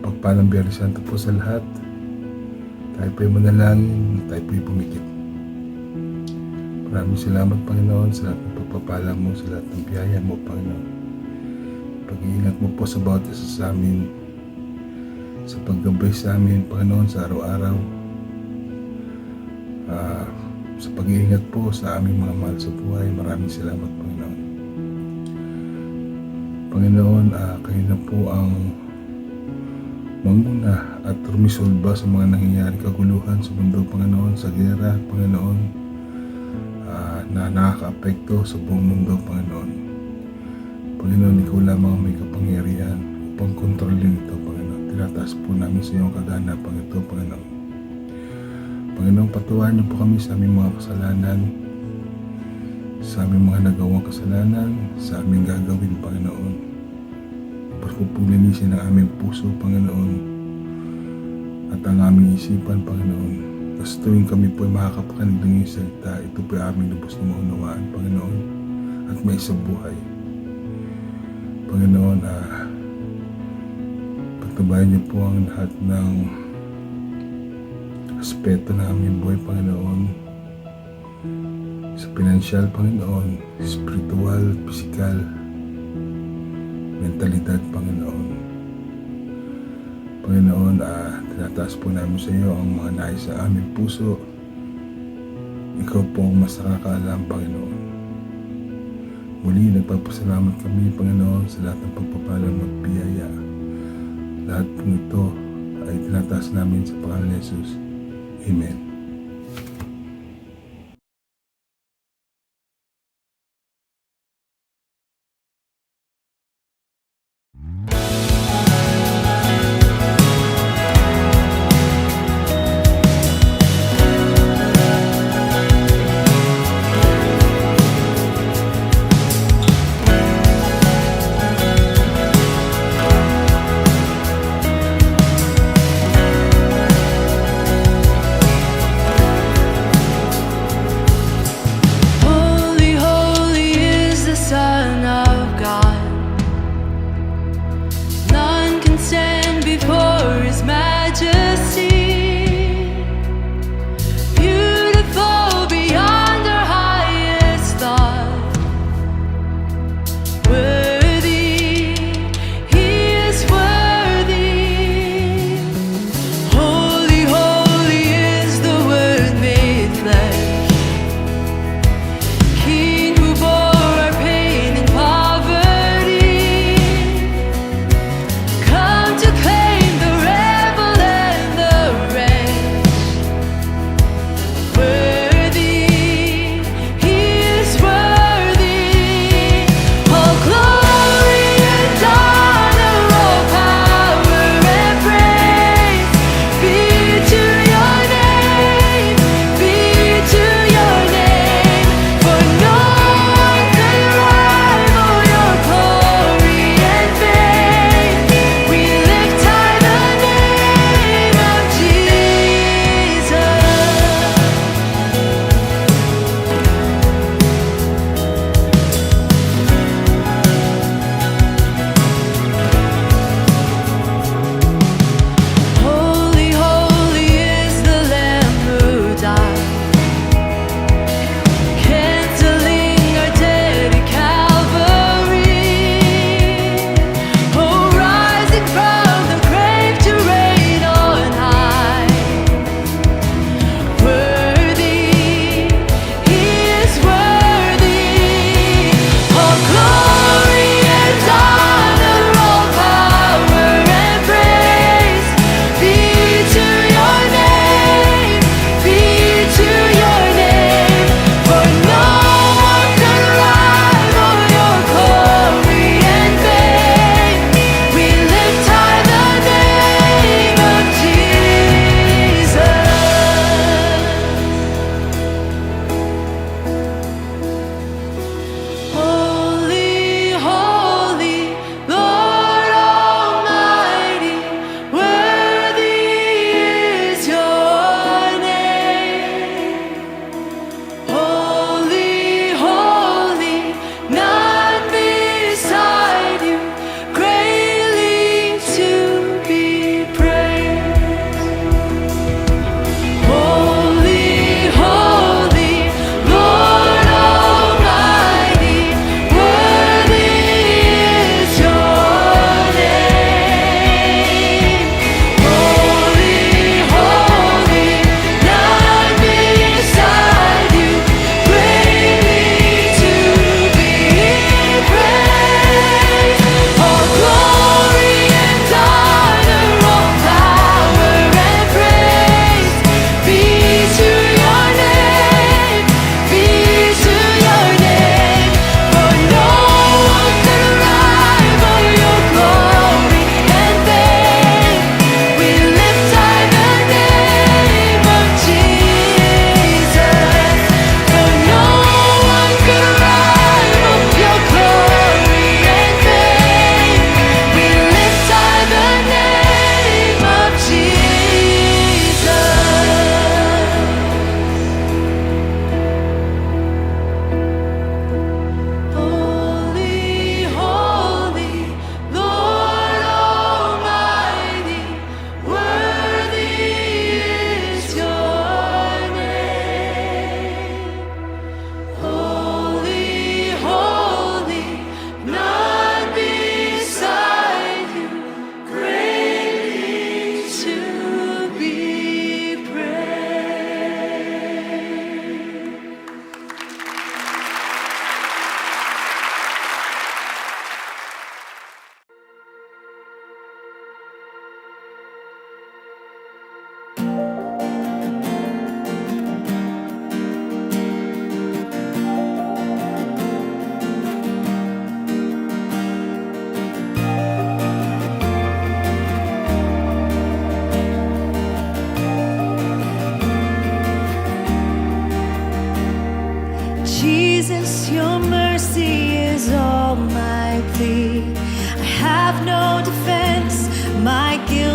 Mapagpalang Biyernes Santo po sa lahat. Tayo po'y manalangin, tayo po'y pumikit. Maraming salamat, Panginoon, sa lahat ng pagpapala mo, sa lahat ng biyaya mo, Panginoon. Pag-iingat mo po sa bawat isa sa amin, sa paggabay sa amin, Panginoon, sa araw-araw. Sa pag-iingat po sa aming mga mahal sa buhay, maraming salamat, Panginoon. Panginoon, kayo na po ang manguna at rumisolba sa mga nangyayari kaguluhan sa mundo, Panginoon, sa gera, Panginoon, na nakaka-apekto sa buong mundo, Panginoon. Panginoon, ikaw lamang may kapangyarihan upang kontrolin ito, Panginoon. Tinataas po namin sa iyong kaganapan ito, Panginoon. Panginoon, patuwain niyo po kami sa aming mga kasalanan, sa aming mga nagawang kasalanan, sa aming gagawin, Panginoon. Tapos po linisin ang aming puso, Panginoon, at ang aming isipan, Panginoon. Tapos tuwing kami po ay makakapakinig ng iyong salita, ito po ay aming lubos na maunawaan, Panginoon, at may isang buhay. Panginoon, pagtabayan niyo po ang lahat ng aspeto ng aming buhay, Panginoon. Sa pinansyal, Panginoon, spiritual, pisikal, mentalidad, Panginoon. Panginoon, tinataas po namin sa iyo ang mga nais sa aming puso. Ikaw po ang mas nakakaalam, Panginoon. Muli, nagpapasalamat kami, Panginoon, sa lahat ng pagpapala mo at biyaya. Lahat po ito ay tinataas namin sa pangalan ni Jesus. Amen.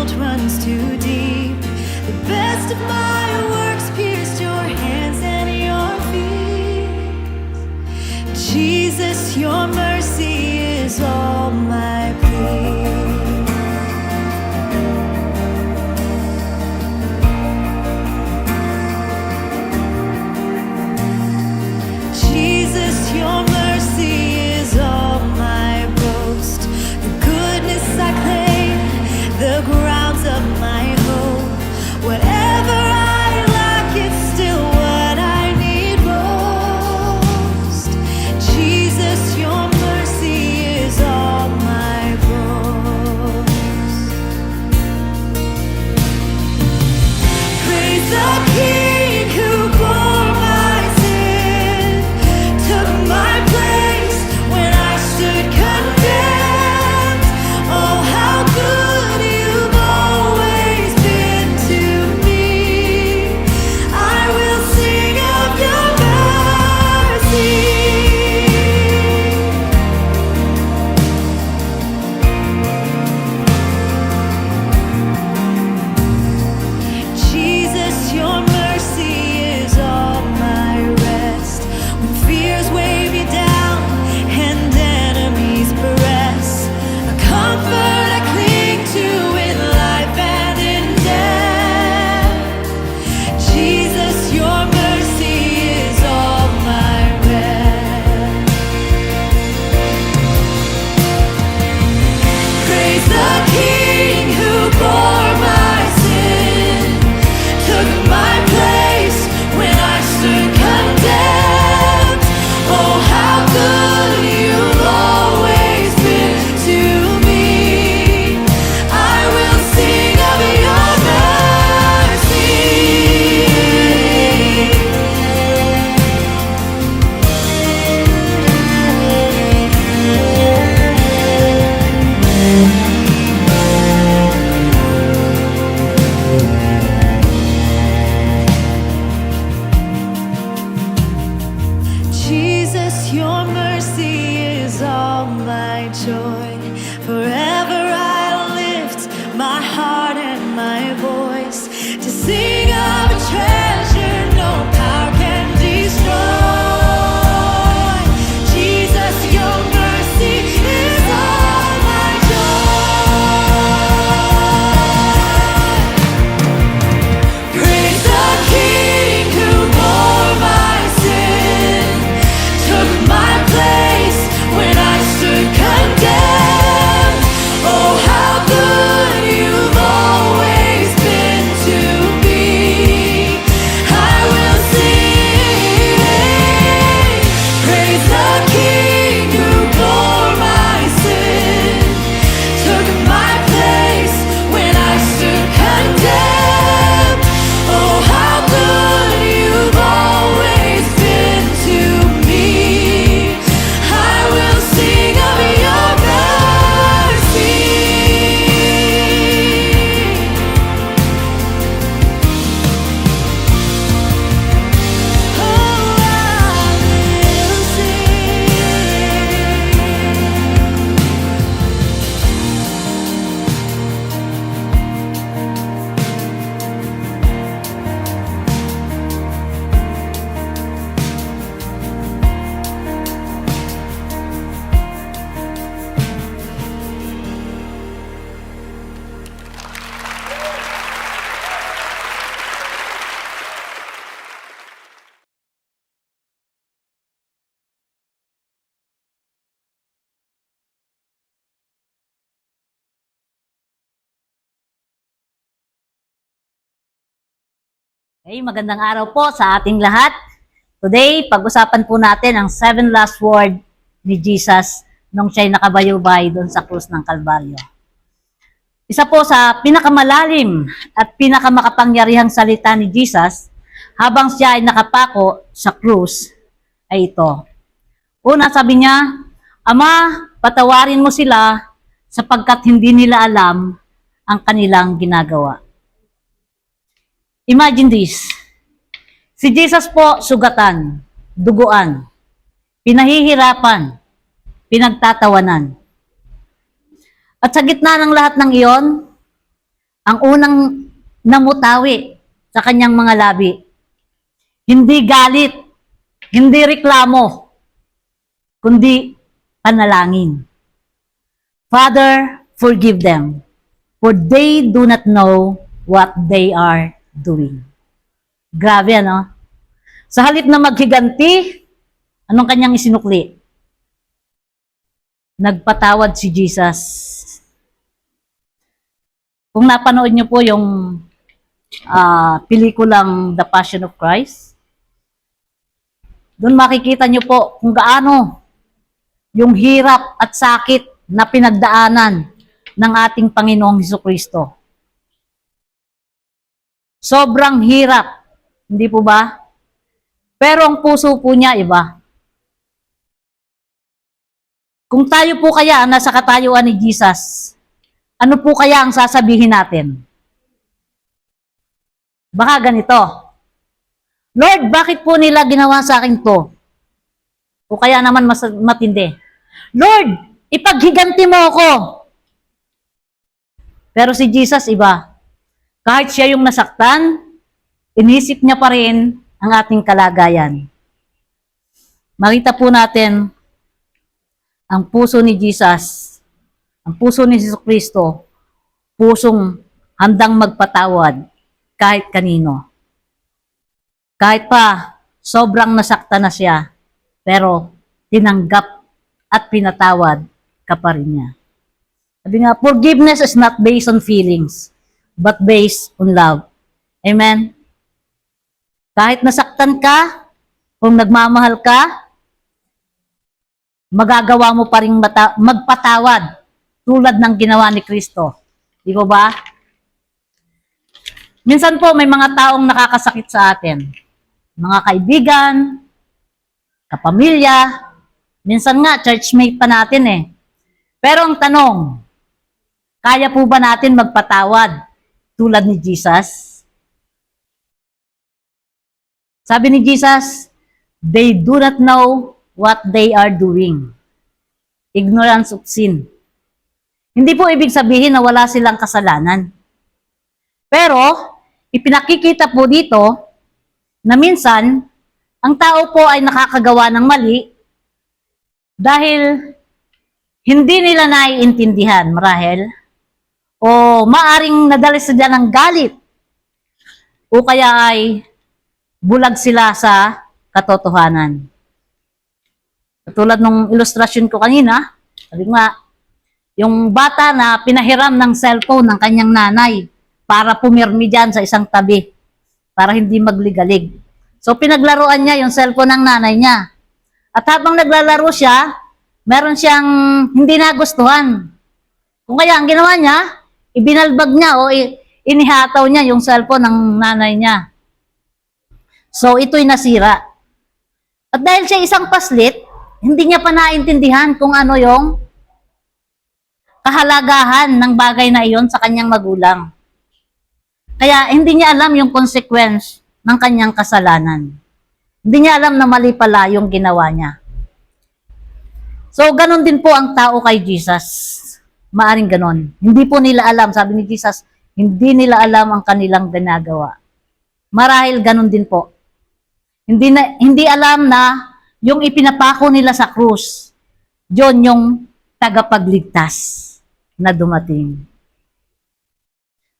guilt runs too deep. The best of my works pierced your hands and your feet. Jesus, your mercy is all my plea. Jesus, your mercy is all my boast. The goodness I claim, the grounds of my hope. Whatever I lack, it's still what I need most. Jesus, your mercy is all my boast. Praise the King who bore my sin, took my place when I stood condemned. Oh, how good you've always been to me. I will sing of your mercy. Jesus, your mercy is all my rest. When fears weigh me down and enemies press, a comfort I cling to in life and in death. Jesus, your mercy is all my rest. Praise the King who bore my sin, took my place when I stood condemned. Oh, how good you've always been to me. I will sing of your Jesus, your mercy is all my joy. Forever I lift my heart and my voice to sing of a treasure no power can destroy. Jesus, your mercy is all my joy. Praise the King who bore my sin, took my place when I stood condemned. Oh, how good you've always been to me. I will sing. Praise the King who bore my sin, took my place when I stood condemned. Oh, how good you've always been to me. I will sing of your mercy. Oh, I will sing. Okay, magandang araw po sa ating lahat. Today, pag-usapan po natin ang 7 last word ni Jesus nung siya'y nakabayubay doon sa krus ng Kalbaryo. Isa po sa pinakamalalim at pinakamakapangyarihang salita ni Jesus habang siya ay nakapako sa krus ay ito. Una, sabi niya, Ama, patawarin mo sila sapagkat hindi nila alam ang kanilang ginagawa. Imagine this. Si Jesus po sugatan, duguan, pinahihirapan, pinagtatawanan. At sa gitna ng lahat ng iyon, ang unang namutawi sa kanyang mga labi. Hindi galit, hindi reklamo, kundi panalangin. Father, forgive them, for they do not know what they are doing. Grabe, ano? Sa halip na maghiganti, anong kanyang isinukli? Nagpatawad si Jesus. Kung napanood niyo po yung pelikulang The Passion of Christ, doon makikita niyo po kung gaano yung hirap at sakit na pinagdaanan ng ating Panginoong Hesukristo. Sobrang hirap, hindi po ba? Pero ang puso po niya iba. Kung tayo po kaya nasa katayuan ni Jesus, ano po kaya ang sasabihin natin? Baka ganito, Lord, bakit po nila ginawa sa akin to? O kaya naman matindi, Lord, ipaghiganti mo ako. Pero si Jesus iba. Kahit siya yung nasaktan, inisip niya pa rin ang ating kalagayan. Makita po natin ang puso ni Jesus, ang puso ni Jesucristo, pusong handang magpatawad kahit kanino. Kahit pa sobrang nasaktan na siya, pero tinanggap at pinatawad ka pa rin niya. Sabi nga, forgiveness is not based on feelings, but based on love. Amen? Kahit nasaktan ka, kung nagmamahal ka, magagawa mo pa rin magpatawad tulad ng ginawa ni Kristo. Di ba ba? Minsan po may mga taong nakakasakit sa atin. Mga kaibigan, kapamilya, minsan nga churchmate pa natin eh. Pero ang tanong, kaya po ba natin magpatawad tulad ni Jesus? Sabi ni Jesus, they do not know what they are doing. Ignorance of sin. Hindi po ibig sabihin na wala silang kasalanan. Pero, ipinakikita po dito na minsan, ang tao po ay nakakagawa ng mali dahil hindi nila naiintindihan marahil o maaring nadala sila ng galit o kaya ay bulag sila sa katotohanan. Tulad ng ilustrasyon ko kanina, sabi nga, yung bata na pinahiram ng cellphone ng kanyang nanay para pumirmi dyan sa isang tabi para hindi magligalig. So pinaglaruan niya yung cellphone ng nanay niya. At habang naglalaro siya, meron siyang hindi nagustuhan. Kung kaya ang ginawa niya, ibinalbag niya o inihataw niya yung cellphone ng nanay niya. So ito'y nasira. At dahil siya isang paslit, hindi niya pa naintindihan kung ano yung kahalagahan ng bagay na iyon sa kanyang magulang. Kaya hindi niya alam yung consequence ng kanyang kasalanan. Hindi niya alam na mali pala yung ginawa niya. So, ganun din po ang tao kay Jesus. Maaring ganun. Hindi po nila alam, sabi ni Jesus, hindi nila alam ang kanilang ginagawa. Marahil ganun din po. Hindi alam na yung ipinapako nila sa krus, yun yung tagapagligtas na dumating.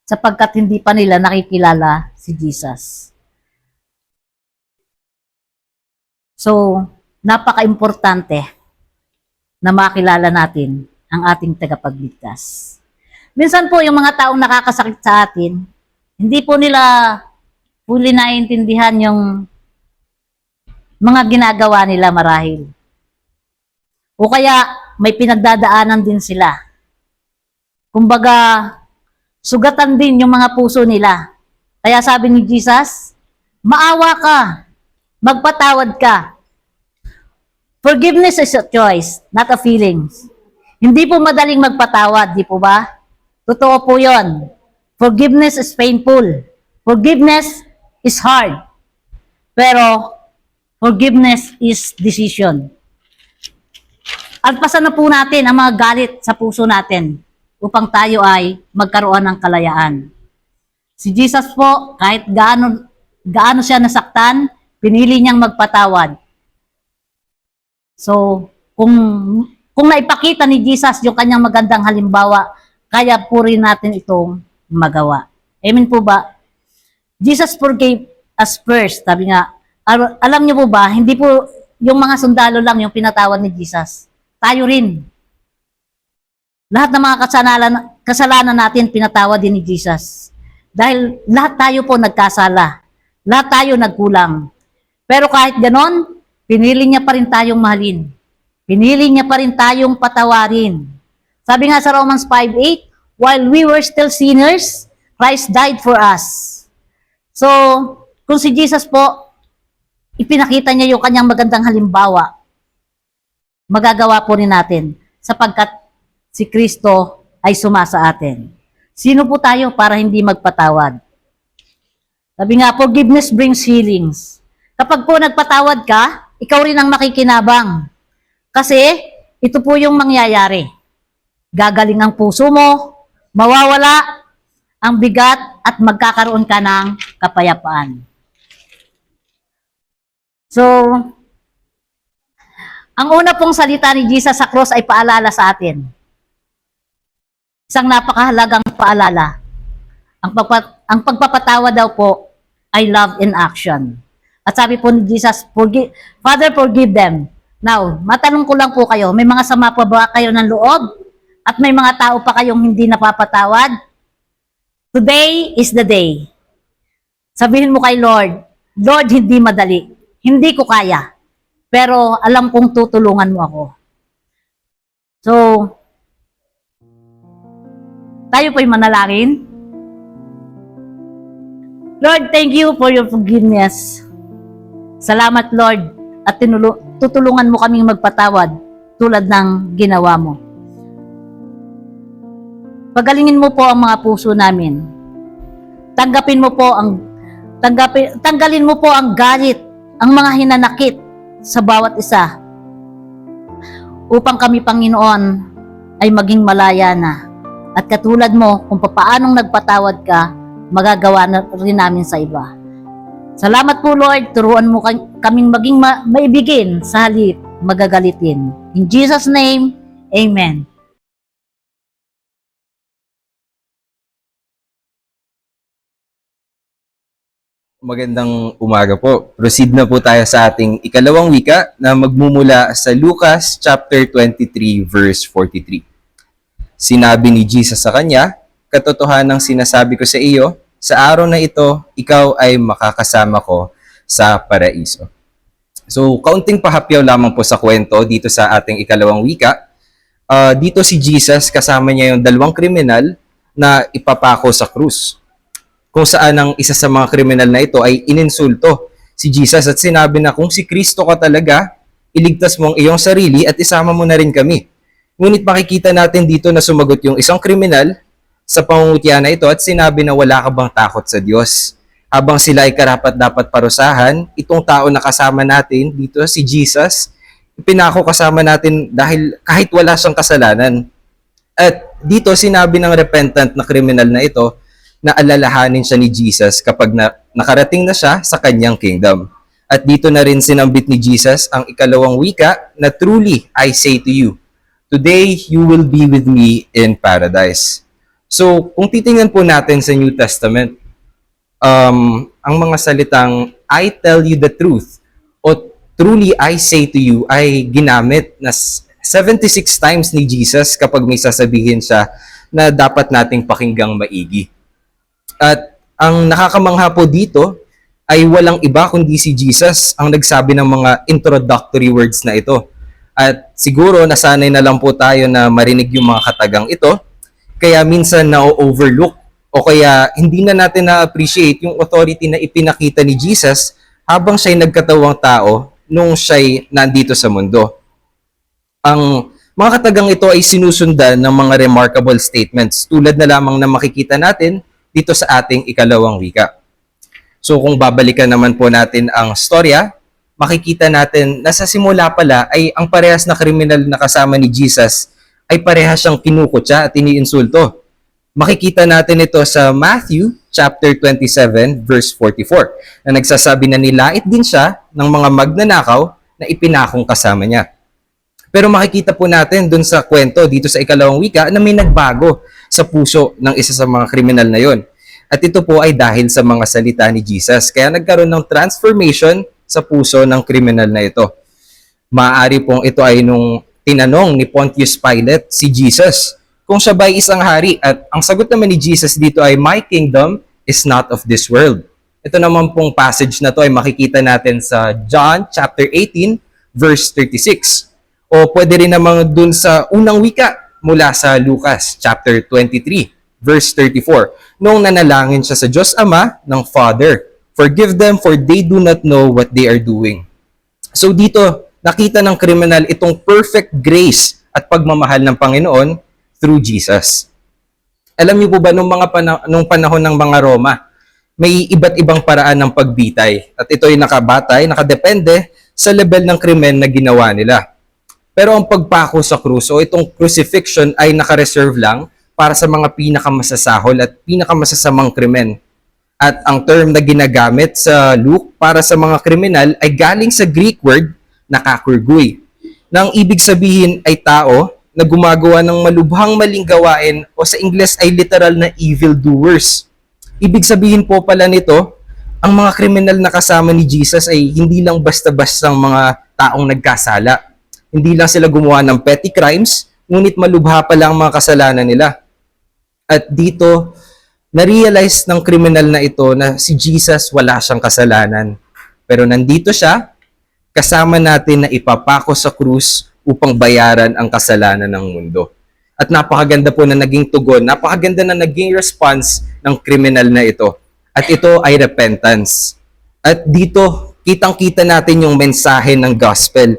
Sapagkat hindi pa nila nakikilala si Jesus. So, napaka-importante na makilala natin ang ating tagapagligtas. Minsan po, yung mga taong nakakasakit sa atin, hindi po nila fully naiintindihan yung mga ginagawa nila marahil. O kaya, may pinagdadaanan din sila. Kumbaga, sugatan din yung mga puso nila. Kaya sabi ni Jesus, maawa ka, magpatawad ka. Forgiveness is a choice, not a feeling. Hindi po madaling magpatawad, di po ba? Totoo po yun. Forgiveness is painful. Forgiveness is hard. Pero, forgiveness is decision. Alpasan na po natin ang mga galit sa puso natin upang tayo ay magkaroon ng kalayaan. Si Jesus po, kahit gaano siya nasaktan, pinili niyang magpatawad. So, kung naipakita ni Jesus yung kanyang magandang halimbawa, kaya po rin natin itong magawa. Amen po ba? Jesus forgave us first. Sabi nga, alam niyo po ba, hindi po yung mga sundalo lang yung pinatawad ni Jesus. Tayo rin. Lahat ng mga kasalanan natin pinatawad din ni Jesus. Dahil lahat tayo po nagkasala. Lahat tayo nagkulang. Pero kahit ganon, pinili niya pa rin tayong mahalin. Pinili niya pa rin tayong patawarin. Sabi nga sa Romans 5:8, while we were still sinners, Christ died for us. So, kung si Jesus po, ipinakita niya yung kanyang magandang halimbawa, magagawa po rin natin sapagkat si Kristo ay sumasa atin. Sino po tayo para hindi magpatawad? Sabi nga, forgiveness brings healings. Kapag po nagpatawad ka, ikaw rin ang makikinabang. Kasi ito po yung mangyayari. Gagaling ang puso mo, mawawala ang bigat at magkakaroon ka ng kapayapaan. So, ang una pong salita ni Jesus sa cross ay paalala sa atin. Isang napakahalagang paalala. Ang pagpapatawa daw po ay love in action. At sabi po ni Jesus, Father, forgive them. Now, matanong ko lang po kayo, may mga sama pa ba kayo ng loob? At may mga tao pa kayong hindi napapatawad? Today is the day. Sabihin mo kay Lord, Lord, hindi madali. Hindi ko kaya. Pero alam kong tutulungan mo ako. So, tayo po'y manalangin. Lord, thank you for your forgiveness. Salamat, Lord, at tutulungan mo kaming magpatawad tulad ng ginawa mo. Pagalingin mo po ang mga puso namin. Tanggalin mo po ang galit, ang mga hinanakit sa bawat isa. Upang kami, Panginoon, ay maging malaya na. At katulad mo, kung paanong nagpatawad ka, magagawa na rin namin sa iba. Salamat po, Lord. Turuan mo kaming maging maibigin sa halip magagalitin. In Jesus' name, Amen. Magandang umaga po. Proceed na po tayo sa ating ikalawang wika na magmumula sa Lucas chapter 23 verse 43. Sinabi ni Jesus sa kanya, katotohanang sinasabi ko sa iyo, sa araw na ito, ikaw ay makakasama ko sa paraiso. So, kaunting pahapyaw lamang po sa kwento dito sa ating ikalawang wika. Dito si Jesus, kasama niya yung dalawang kriminal na ipapako sa krus. Kung saan ang isa sa mga kriminal na ito ay ininsulto si Jesus at sinabi na kung si Kristo ka talaga, iligtas mo ang iyong sarili at isama mo na rin kami. Ngunit makikita natin dito na sumagot yung isang kriminal sa pangungutya na ito at sinabi na wala ka bang takot sa Diyos. Habang sila ay karapat-dapat parusahan, itong tao na kasama natin dito, si Jesus, pinako kasama natin dahil kahit wala siyang kasalanan. At dito sinabi ng repentant na kriminal na ito, na alalahanin siya ni Jesus kapag nakarating na siya sa kanyang kingdom. At dito na rin sinambit ni Jesus ang ikalawang wika na truly I say to you, today you will be with me in paradise. So, kung titingnan po natin sa New Testament, ang mga salitang I tell you the truth o truly I say to you ay ginamit na 76 times ni Jesus kapag may sasabihin siya na dapat nating pakinggang maigi. At ang nakakamangha po dito ay walang iba kundi si Jesus ang nagsabi ng mga introductory words na ito. At siguro nasanay na lang po tayo na marinig yung mga katagang ito, kaya minsan na-overlook o kaya hindi na natin na-appreciate yung authority na ipinakita ni Jesus habang siya'y nagkatawang tao nung siya'y nandito sa mundo. Ang mga katagang ito ay sinusundan ng mga remarkable statements tulad na lamang na makikita natin dito sa ating ikalawang wika. So kung babalikan naman po natin ang storya, makikita natin na sa simula pala ay ang parehas na kriminal na kasama ni Jesus ay parehas siyang kinukutya at iniinsulto. Makikita natin ito sa Matthew chapter 27 verse 44 na nagsasabi na nilait din siya ng mga magnanakaw na ipinakong kasama niya. Pero makikita po natin dun sa kwento dito sa ikalawang wika na may nagbago sa puso ng isa sa mga kriminal na yon. At ito po ay dahil sa mga salita ni Jesus. Kaya nagkaroon ng transformation sa puso ng kriminal na ito. Maaari pong ito ay nung tinanong ni Pontius Pilate si Jesus kung siya ba ay isang hari. At ang sagot naman ni Jesus dito ay, "My kingdom is not of this world." Ito naman pong passage na to ay makikita natin sa John chapter 18 verse 36. O pwede rin naman dun sa unang wika mula sa Lucas chapter 23 verse 34. Nung nanalangin siya sa Diyos Ama ng Father, "Forgive them for they do not know what they are doing." So dito, nakita ng kriminal itong perfect grace at pagmamahal ng Panginoon through Jesus. Alam niyo po ba nung nung panahon ng mga Roma, may iba't ibang paraan ng pagbitay at ito ay nakadepende sa level ng krimen na ginawa nila. Pero ang pagpako sa krus o itong crucifixion ay nakareserve lang para sa mga pinakamasasahol at pinakamasasamang krimen. At ang term na ginagamit sa Luke para sa mga kriminal ay galing sa Greek word na kakurgui, na ang ibig sabihin ay tao na gumagawa ng malubhang maling gawain o sa Ingles ay literal na evildoers. Ibig sabihin po pala nito, ang mga kriminal na kasama ni Jesus ay hindi lang basta-bastang mga taong nagkasala. Hindi lang sila gumawa ng petty crimes, ngunit malubha pala ang mga kasalanan nila. At dito, na-realize ng kriminal na ito na si Jesus wala siyang kasalanan. Pero nandito siya, kasama natin na ipapako sa krus upang bayaran ang kasalanan ng mundo. At napakaganda po na naging tugon, napakaganda na naging response ng kriminal na ito. At ito ay repentance. At dito, kitang-kita natin yung mensahe ng gospel.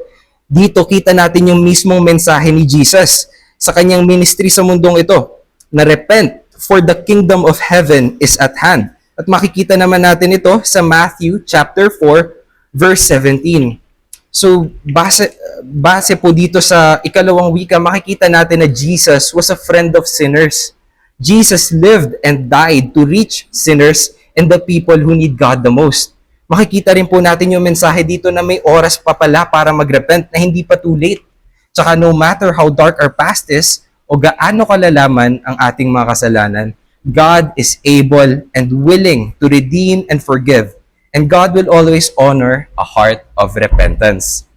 Dito, kita natin yung mismong mensahe ni Jesus sa kanyang ministry sa mundong ito, na repent, for the kingdom of heaven is at hand. At makikita naman natin ito sa Matthew chapter 4, verse 17. So, base po dito sa ikalawang wika, makikita natin na Jesus was a friend of sinners. Jesus lived and died to reach sinners and the people who need God the most. Makikita rin po natin yung mensahe dito na may oras pa pala para mag-repent, na hindi pa too late. Tsaka no matter how dark our past is, o gaano kalalaman ang ating mga kasalanan, God is able and willing to redeem and forgive. And God will always honor a heart of repentance.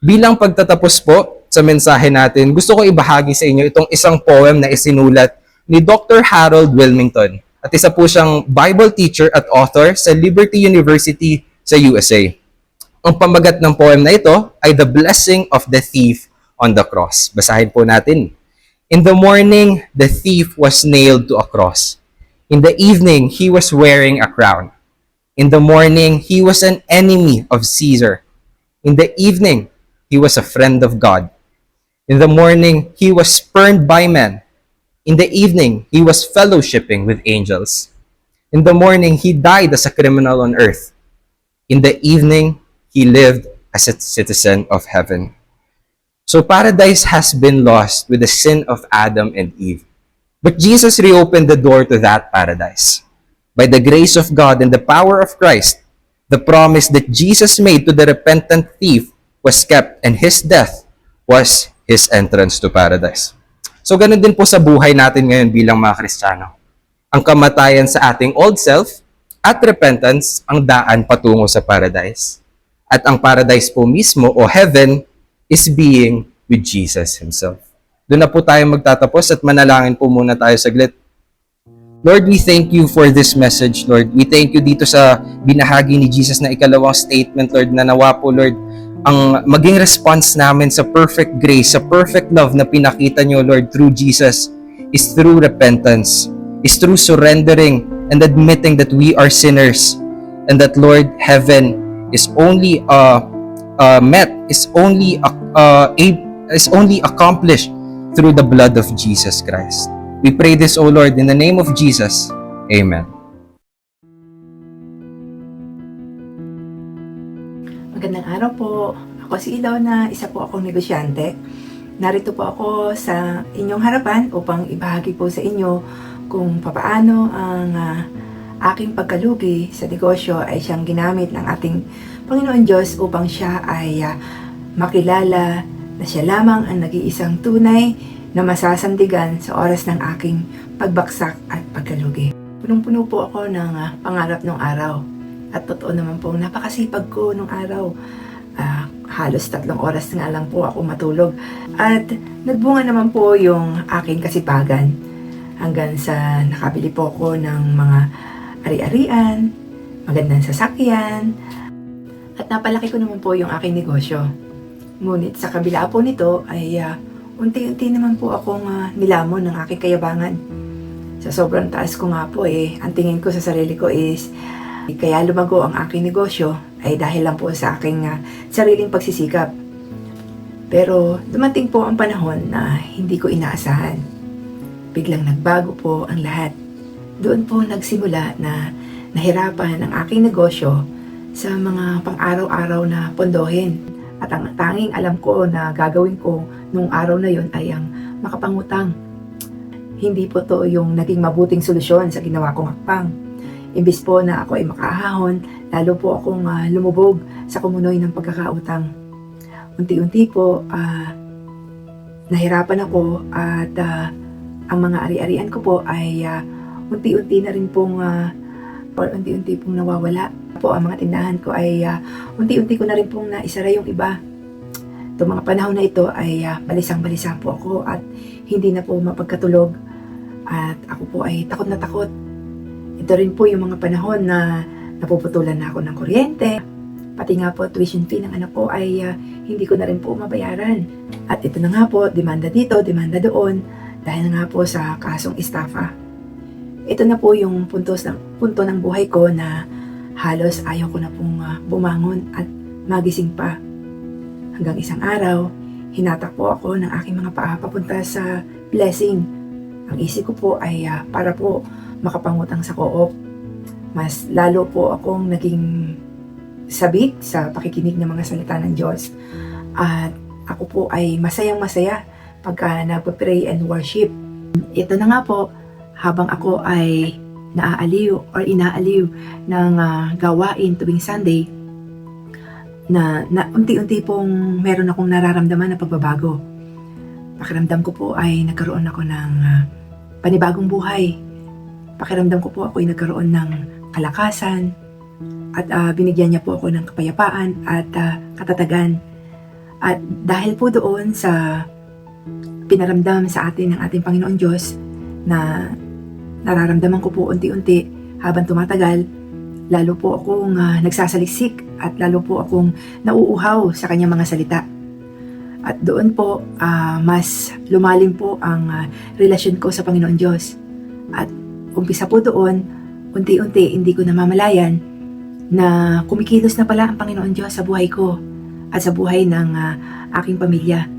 Bilang pagtatapos po sa mensahe natin, gusto ko ibahagi sa inyo itong isang poem na isinulat ni Dr. Harold Wilmington. At isa po siyang Bible teacher at author sa Liberty University sa USA. Ang pamagat ng poem na ito ay The Blessing of the Thief on the Cross. Basahin po natin. In the morning, the thief was nailed to a cross. In the evening, he was wearing a crown. In the morning, he was an enemy of Caesar. In the evening, he was a friend of God. In the morning, he was spurned by men. In the evening, he was fellowshipping with angels. In the morning, he died as a criminal on earth. In the evening, he lived as a citizen of heaven. So paradise has been lost with the sin of Adam and Eve. But Jesus reopened the door to that paradise. By the grace of God and the power of Christ, the promise that Jesus made to the repentant thief was kept, and his death was his entrance to paradise. So ganun din po sa buhay natin ngayon bilang mga Kristiyano. Ang kamatayan sa ating old self at repentance ang daan patungo sa paradise. At ang paradise po mismo o heaven is being with Jesus himself. Doon na po tayo magtatapos at manalangin po muna tayo saglit. Lord, we thank you for this message, Lord. We thank you dito sa binahagi ni Jesus na ikalawang statement, Lord, na nawa po, Lord, ang maging response namin sa perfect grace, sa perfect love na pinakita nyo, Lord, through Jesus is through repentance, is through surrendering and admitting that we are sinners and that, Lord, heaven is only is only accomplished through the blood of Jesus Christ. We pray this, O Lord, in the name of Jesus. Amen. Magandang araw po. Ako si Ilona, isa po akong negosyante. Narito po ako sa inyong harapan upang ibahagi po sa inyo kung papaano ang aking pagkalugi sa negosyo ay siyang ginamit ng ating Panginoon Diyos upang siya ay makilala na siya lamang ang nag-iisang tunay na masasandigan sa oras ng aking pagbaksak at pagkalugi. Punong-puno po ako ng pangarap nung araw. At totoo naman po, napakasipag ko nung araw. Halos 3 oras nga lang po ako matulog. At nagbunga naman po yung aking kasipagan hanggang sa nakabili po ako ng mga ari-arian, magandang sasakyan, at napalaki ko naman po yung aking negosyo. Ngunit sa kabila po nito ay unti-unti naman po akong nilamon ng aking kayabangan. Sa sobrang taas ko nga po ang tingin ko sa sarili ko is kaya lumago ang aking negosyo ay dahil lang po sa aking sariling pagsisikap. Pero dumating po ang panahon na hindi ko inaasahan. Biglang nagbago po ang lahat. Doon po nagsimula na nahirapan ang aking negosyo sa mga pang-araw-araw na pondohin. At ang tanging alam ko na gagawin ko nung araw na yon ay ang makapangutang. Hindi po to yung naging mabuting solusyon sa ginawa kong hakbang. Imbis po na ako ay makaahon, lalo po akong lumubog sa kumunoy ng pagkakautang. Unti-unti po, nahirapan ako at ang mga ari-arian ko po ay unti-unti na rin pong unti-unti pong nawawala. Po, ang mga tindahan ko ay unti-unti ko na rin pong naisara yung iba. Itong mga panahon na ito ay balisang-balisa po ako at hindi na po mapagkatulog. At ako po ay takot na takot. Ito rin po yung mga panahon na napuputulan na ako ng kuryente. Pati nga po tuition fee ng anak ko ay hindi ko na rin po mabayaran. At ito na nga po, demanda dito, demanda doon, dahil nga po sa kasong estafa. Ito na po yung punto ng buhay ko na halos ayaw ko na pong bumangon at magising pa. Hanggang isang araw, hinatak po ako ng aking mga paa papunta sa blessing. Ang isip ko po ay para po makapangutang sa co-op. Mas lalo po akong naging sabik sa pakikinig ng mga salita ng Diyos. At ako po ay masayang-masaya pagka nagpa-pray and worship. Ito na nga po, habang ako ay naaaliw or inaaliw ng gawain tuwing Sunday, na unti-unti pong meron akong nararamdaman na pagbabago. Pakiramdam ko po ay nagkaroon ako ng panibagong buhay. Pakiramdam ko po ako ay nagkaroon ng kalakasan at binigyan niya po ako ng kapayapaan at katatagan. At dahil po doon sa pinaramdam sa atin ng ating Panginoon Diyos na nararamdaman ko po unti-unti habang tumatagal, lalo po akong nagsasaliksik at lalo po akong nauuhaw sa kanyang mga salita. At doon po, mas lumalim po ang relasyon ko sa Panginoon Diyos. At umpisa po doon, unti-unti hindi ko namamalayan na kumikilos na pala ang Panginoon Diyos sa buhay ko at sa buhay ng aking pamilya.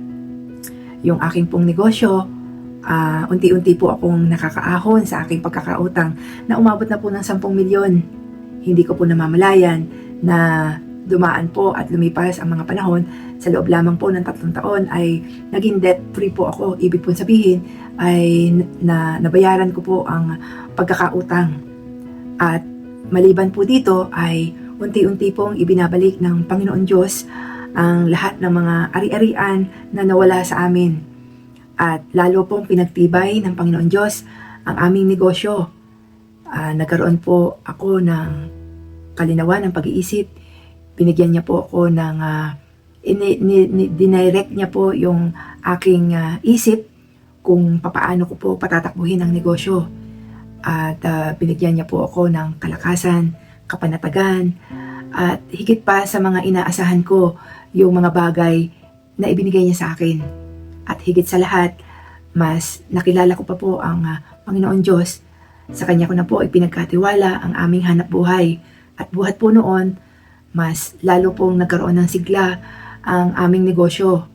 Yung aking pong negosyo, unti-unti po akong nakakaahon sa aking pagkakautang na umabot na po ng 10 milyon. Hindi ko po namamalayan na dumaan po at lumipas ang mga panahon. Sa loob lamang po ng 3 taon ay naging debt-free po ako. Ibig po sabihin ay nabayaran ko po ang pagkakautang. At maliban po dito ay unti-unti pong ibinabalik ng Panginoon Diyos ang lahat ng mga ari-arian na nawala sa amin. At lalo pong pinagtibay ng Panginoon Diyos ang aming negosyo. Nagkaroon po ako ng kalinawan ng pag-iisip. Binigyan niya po ako ng dinirect niya po yung aking isip kung papaano ko po patatakbuhin ang negosyo. At binigyan niya po ako ng kalakasan, kapanatagan, at higit pa sa mga inaasahan ko, yung mga bagay na ibinigay niya sa akin. At higit sa lahat, mas nakilala ko pa po ang Panginoon Diyos. Sa Kanya ko na po ipinagkatiwala ang aming hanap buhay. At buhat po noon, mas lalo pong nagkaroon ng sigla ang aming negosyo.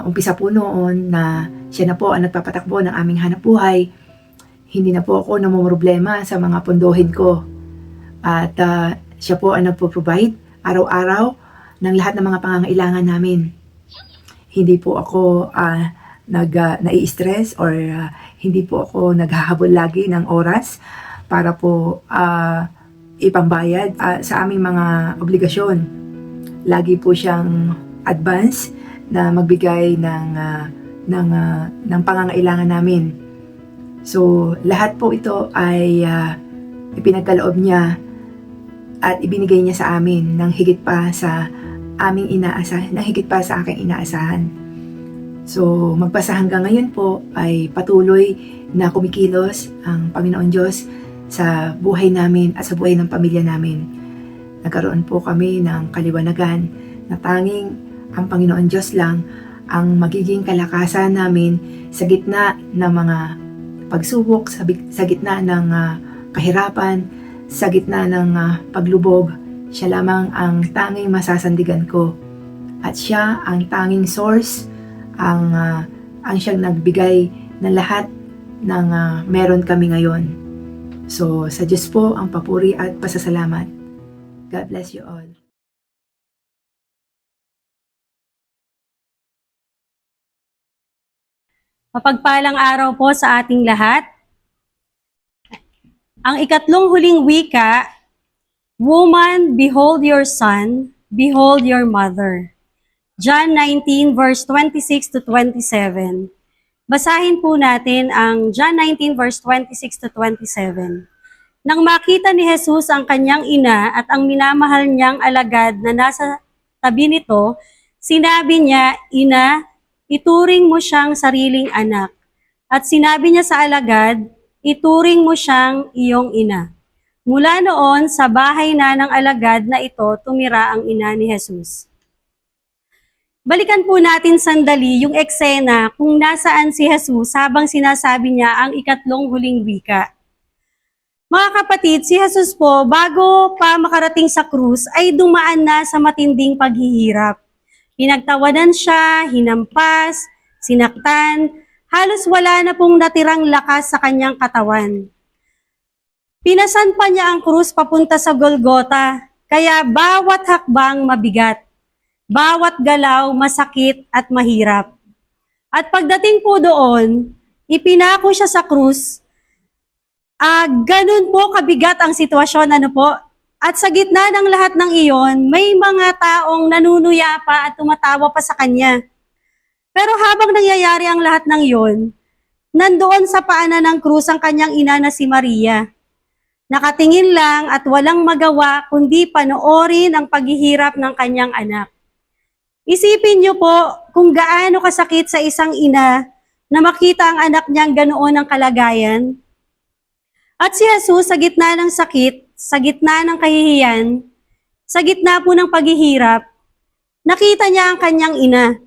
Umpisa po noon na siya na po ang nagpapatakbo ng aming hanap buhay. Hindi na po ako namumroblema sa mga pondohin ko. At siya po ang nagpo-provide araw-araw ng lahat ng mga pangangailangan namin. Hindi po ako nai-stress or hindi po ako naghahabol lagi ng oras para po ipambayad sa aming mga obligasyon. Lagi po siyang advance na magbigay ng pangangailangan namin. So, lahat po ito ay ipinagkaloob niya at ibinigay niya sa amin ng higit pa sa aming inaasahan, ng higit pa sa aking inaasahan. So, magpasa hanggang ngayon po ay patuloy na kumikilos ang Panginoon Diyos sa buhay namin at sa buhay ng pamilya namin. Nagkaroon po kami ng kaliwanagan na tanging ang Panginoon Diyos lang ang magiging kalakasan namin sa gitna ng mga pagsubok, sa gitna ng kahirapan, sa gitna ng paglubog. Siya lamang ang tanging masasandigan ko. At siya ang tanging source, ang siyang nagbigay ng lahat ng meron kami ngayon. So, sa Diyos po ang papuri at pasasalamat. God bless you all. Mapagpalang araw po sa ating lahat. Ang ikatlong huling wika, Woman, behold your son, behold your mother. John 19 verse 26 to 27. Basahin po natin ang John 19 verse 26 to 27. Nang makita ni Jesus ang kanyang ina at ang minamahal niyang alagad na nasa tabi nito, sinabi niya, "Ina, ituring mo siyang sariling anak." At sinabi niya sa alagad, "Ituring mo siyang iyong ina." Mula noon, sa bahay na ng alagad na ito, tumira ang ina ni Jesus. Balikan po natin sandali yung eksena kung nasaan si Jesus habang sinasabi niya ang ikatlong huling wika. Mga kapatid, si Jesus po, bago pa makarating sa krus, ay dumaan na sa matinding paghihirap. Pinagtawanan siya, hinampas, sinaktan, halos wala na pong natirang lakas sa kanyang katawan. Pinasan pa niya ang krus papunta sa Golgota, kaya bawat hakbang mabigat, bawat galaw masakit at mahirap. At pagdating po doon, ipinako siya sa krus. Ganun po kabigat ang sitwasyon, ano po? At sa gitna ng lahat ng iyon, may mga taong nanunuya pa at tumatawa pa sa kanya. Pero habang nangyayari ang lahat ng iyon, nandoon sa paanan ng krus ang kanyang ina na si Maria. Nakatingin lang at walang magawa kundi panoorin ang paghihirap ng kanyang anak. Isipin niyo po kung gaano kasakit sa isang ina na makita ang anak niyang ganoon ang kalagayan. At si Jesus sa gitna ng sakit, sa gitna ng kahihiyan, sa gitna po ng paghihirap, nakita niya ang kanyang ina.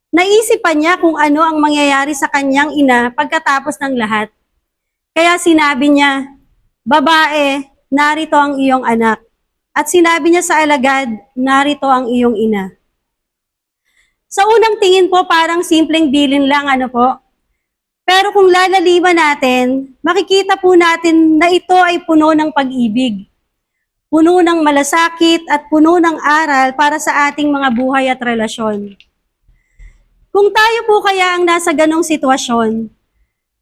Naisipan niya kung ano ang mangyayari sa kanyang ina pagkatapos ng lahat. Kaya sinabi niya, "Babae, narito ang iyong anak." At sinabi niya sa alagad, "Narito ang iyong ina." Sa unang tingin po, parang simpleng bilin lang, ano po? Pero kung lalaliman natin, makikita po natin na ito ay puno ng pag-ibig, puno ng malasakit at puno ng aral para sa ating mga buhay at relasyon. Kung tayo po kaya ang nasa ganong sitwasyon,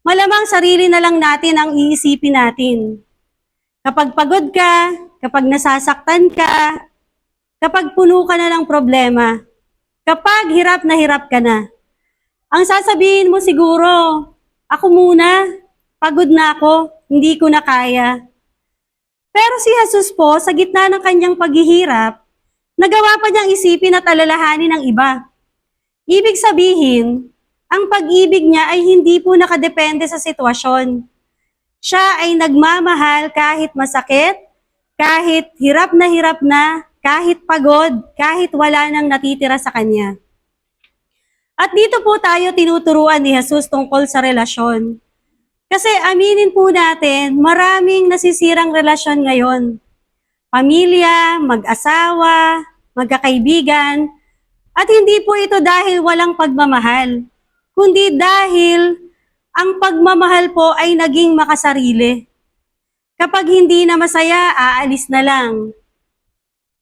malamang sarili na lang natin ang iisipin natin. Kapag pagod ka, kapag nasasaktan ka, kapag puno ka na ng problema, kapag hirap ka na, ang sasabihin mo siguro, "Ako muna, pagod na ako, hindi ko na kaya." Pero si Jesus po, sa gitna ng kanyang paghihirap, nagawa pa niyang isipin at alalahanin ng iba. Ibig sabihin, ang pag-ibig niya ay hindi po nakadepende sa sitwasyon. Siya ay nagmamahal kahit masakit, kahit hirap na, kahit pagod, kahit wala nang natitira sa kanya. At dito po tayo tinuturuan ni Jesus tungkol sa relasyon. Kasi aminin po natin, maraming nasisirang relasyon ngayon. Pamilya, mag-asawa, magkakaibigan, at hindi po ito dahil walang pagmamahal, kundi dahil ang pagmamahal po ay naging makasarili. Kapag hindi na masaya, aalis na lang.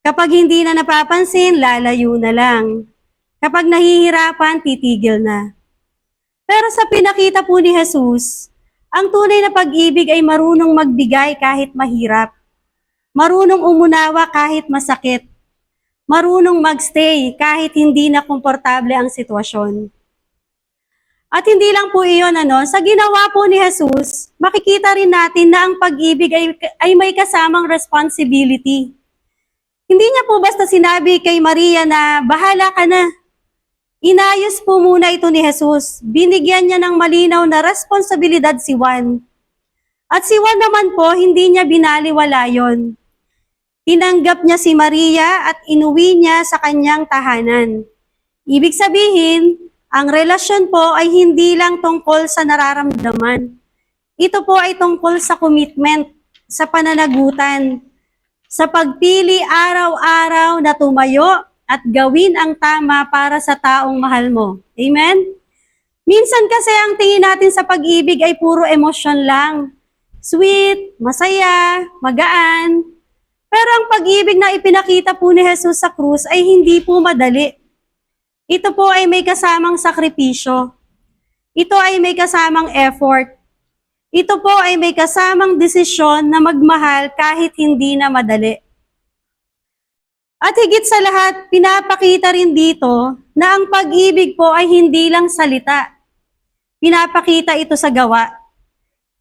Kapag hindi na napapansin, lalayo na lang. Kapag nahihirapan, titigil na. Pero sa pinakita po ni Jesus, Ang tunay na pag-ibig ay marunong magbigay kahit mahirap. Marunong umunawa kahit masakit. Marunong magstay kahit hindi na komportable ang sitwasyon. At hindi lang po iyon, sa ginawa po ni Jesus, makikita rin natin na ang pag-ibig ay may kasamang responsibility. Hindi niya po basta sinabi kay Maria na bahala ka na. Inayos po muna ito ni Jesus. Binigyan niya ng malinaw na responsibilidad si Juan. At si Juan naman po, hindi niya binaliwala yon. Tinanggap niya si Maria at inuwi niya sa kanyang tahanan. Ibig sabihin, ang relasyon po ay hindi lang tungkol sa nararamdaman. Ito po ay tungkol sa commitment, sa pananagutan, sa pagpili araw-araw na tumayo at gawin ang tama para sa taong mahal mo. Amen? Minsan kasi ang tingin natin sa pag-ibig ay puro emosyon lang. Sweet, masaya, magaan. Pero ang pag-ibig na ipinakita po ni Jesus sa krus ay hindi po madali. Ito po ay may kasamang sakripisyo. Ito ay may kasamang effort. Ito po ay may kasamang desisyon na magmahal kahit hindi na madali. At higit sa lahat, pinapakita rin dito na ang pag-ibig po ay hindi lang salita. Pinapakita ito sa gawa.